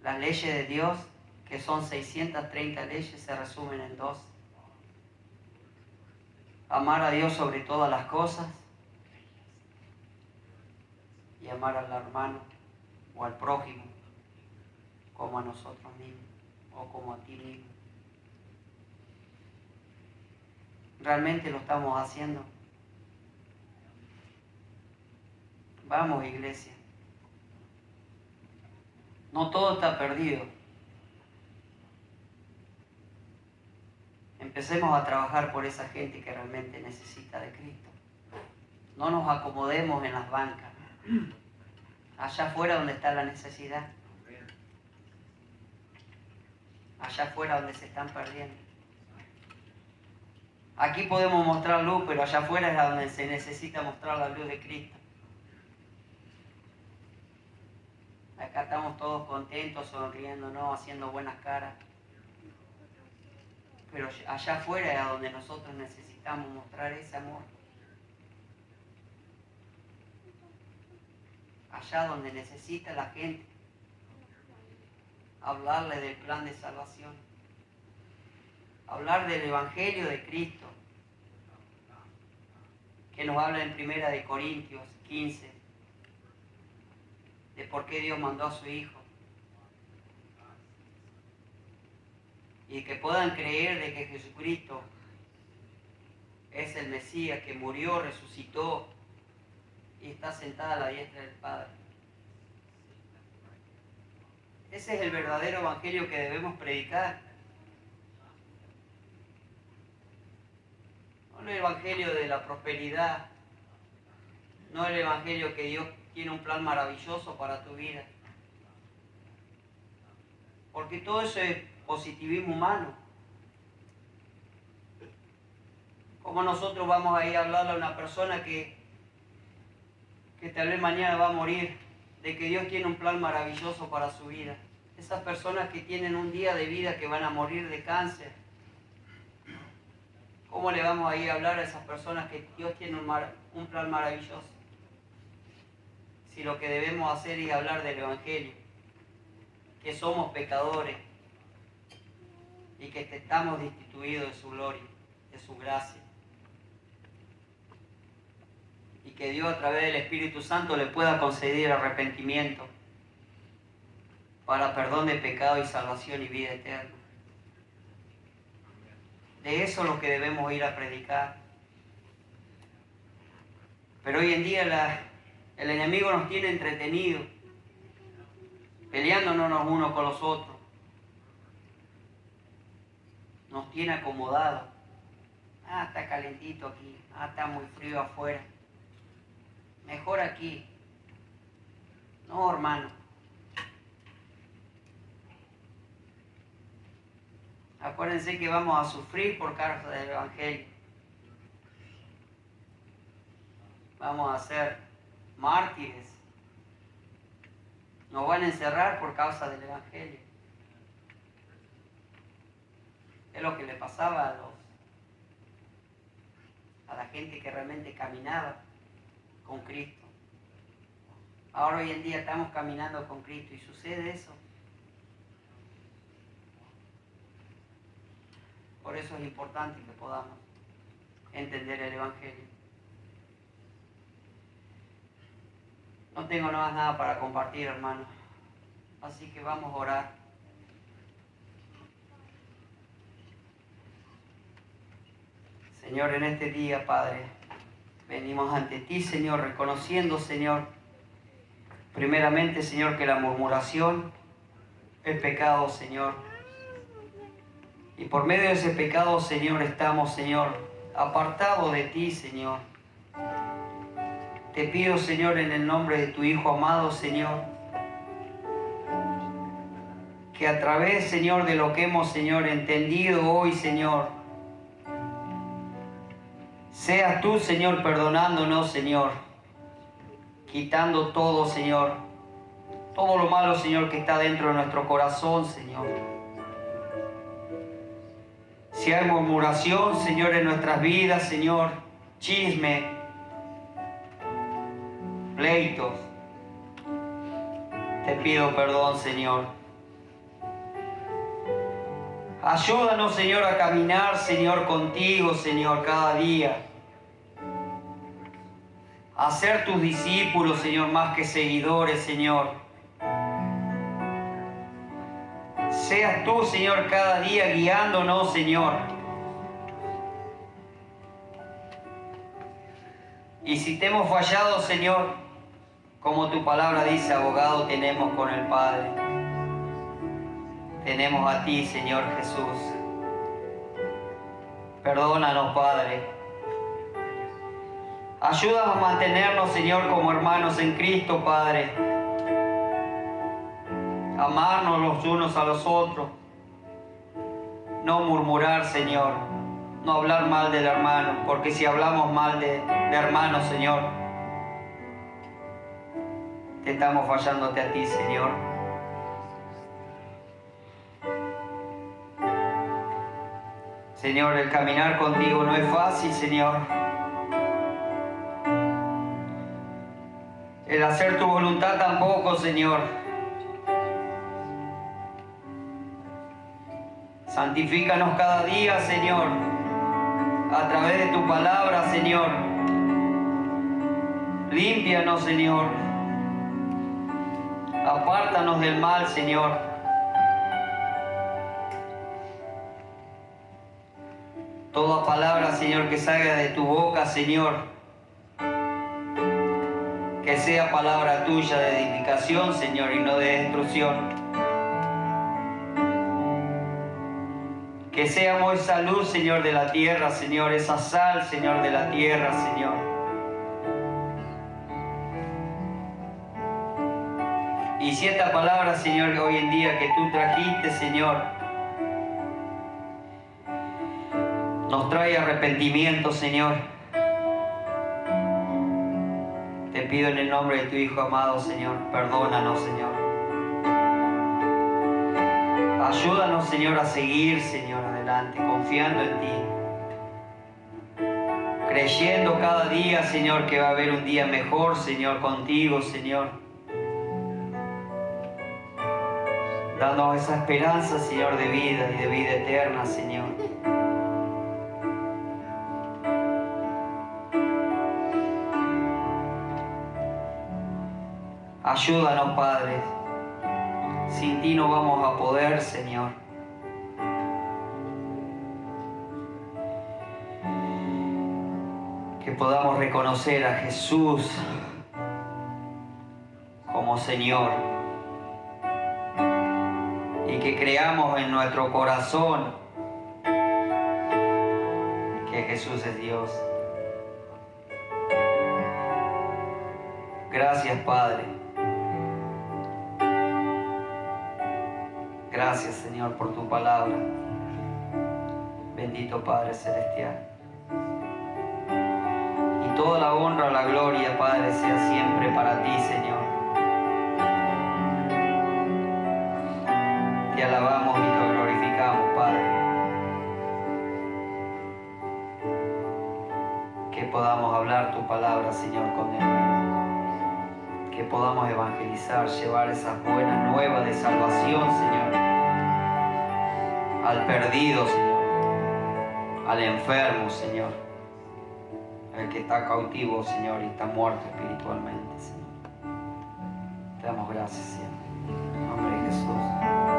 Las leyes de Dios, que son 630 leyes, se resumen en dos. Amar a Dios sobre todas las cosas y amar al hermano o al prójimo como a nosotros mismos o como a ti mismo. ¿Realmente lo estamos haciendo? Vamos, iglesia. No todo está perdido. Empecemos a trabajar por esa gente que realmente necesita de Cristo. No nos acomodemos en las bancas. Allá afuera donde está la necesidad. Allá afuera donde se están perdiendo. Aquí podemos mostrar luz, pero allá afuera es donde se necesita mostrar la luz de Cristo. Acá estamos todos contentos, sonriéndonos, haciendo buenas caras. Pero allá afuera es donde nosotros necesitamos mostrar ese amor. Allá donde necesita la gente hablarle del plan de salvación. Hablar del Evangelio de Cristo, que nos habla en 1 Corintios 15, de por qué Dios mandó a su Hijo. Y que puedan creer de que Jesucristo es el Mesías que murió, resucitó y está sentada a la diestra del Padre. Ese es el verdadero evangelio que debemos predicar. No el evangelio de la prosperidad, no el evangelio que Dios tiene un plan maravilloso para tu vida. Porque todo eso es positivismo humano. ¿Cómo nosotros vamos a ir a hablarle a una persona que tal vez mañana va a morir, de que Dios tiene un plan maravilloso para su vida? Esas personas que tienen un día de vida que van a morir de cáncer. ¿Cómo le vamos a ir a hablar a esas personas que Dios tiene un plan maravilloso? Si lo que debemos hacer es hablar del Evangelio, que somos pecadores y que estamos destituidos de su gloria, de su gracia. Y que Dios a través del Espíritu Santo le pueda conceder arrepentimiento para perdón de pecado y salvación y vida eterna. De eso es lo que debemos ir a predicar. Pero hoy en día el enemigo nos tiene entretenidos, peleándonos unos con los otros. Nos tiene acomodados. Ah, está calentito aquí. Ah, está muy frío afuera. Mejor aquí. No, hermano. Acuérdense que vamos a sufrir por causa del Evangelio. Vamos a ser mártires. Nos van a encerrar por causa del Evangelio. Es lo que le pasaba a la gente que realmente caminaba con Cristo. Ahora hoy en día estamos caminando con Cristo y sucede eso. Por eso es importante que podamos entender el Evangelio. No tengo nada para compartir, hermanos. Así que vamos a orar. Señor, en este día, Padre, venimos ante ti, Señor, reconociendo, Señor, primeramente, Señor, que la murmuración es pecado, Señor. Y por medio de ese pecado, Señor, estamos, Señor, apartados de ti, Señor. Te pido, Señor, en el nombre de tu Hijo amado, Señor, que a través, Señor, de lo que hemos, Señor, entendido hoy, Señor, seas tú, Señor, perdonándonos, Señor, quitando todo, Señor, todo lo malo, Señor, que está dentro de nuestro corazón, Señor. Si hay murmuración, Señor, en nuestras vidas, Señor, chisme, pleitos, te pido perdón, Señor. Ayúdanos, Señor, a caminar, Señor, contigo, Señor, cada día. A ser tus discípulos, Señor, más que seguidores, Señor. Seas tú, Señor, cada día guiándonos, Señor. Y si te hemos fallado, Señor, como tu palabra dice, abogado tenemos con el Padre. Tenemos a ti, Señor Jesús. Perdónanos, Padre. Ayúdanos a mantenernos, Señor, como hermanos en Cristo, Padre. Amarnos los unos a los otros. No murmurar, Señor. No hablar mal del hermano, porque si hablamos mal de hermano, Señor, te estamos fallándote a ti, Señor. Señor, el caminar contigo no es fácil, Señor. El hacer tu voluntad tampoco, Señor. Santifícanos cada día, Señor, a través de tu palabra, Señor. Límpianos, Señor. Apártanos del mal, Señor. Toda palabra, Señor, que salga de tu boca, Señor, que sea palabra tuya de edificación, Señor, y no de destrucción. Que seamos esa luz, Señor, de la tierra, Señor, esa sal, Señor, de la tierra, Señor. Y si esta palabra, Señor, hoy en día que tú trajiste, Señor, nos trae arrepentimiento, Señor, te pido en el nombre de tu Hijo amado, Señor, perdónanos, Señor. Ayúdanos, Señor, a seguir, Señor, adelante, confiando en ti. Creyendo cada día, Señor, que va a haber un día mejor, Señor, contigo, Señor. Dándonos esa esperanza, Señor, de vida y de vida eterna, Señor. Ayúdanos, Padre. Sin ti no vamos a poder, Señor. Que podamos reconocer a Jesús como Señor. Y que creamos en nuestro corazón que Jesús es Dios. Gracias, Padre. Gracias, Señor, por tu palabra. Bendito Padre Celestial. Y toda la honra, la gloria, Padre, sea siempre para ti, Señor. Te alabamos y te glorificamos, Padre. Que podamos hablar tu palabra, Señor, con él. Que podamos evangelizar, llevar esas buenas nuevas de salvación, Señor. Al perdido, Señor. Al enfermo, Señor. Al que está cautivo, Señor, y está muerto espiritualmente, Señor. Te damos gracias, Señor. En nombre de Jesús.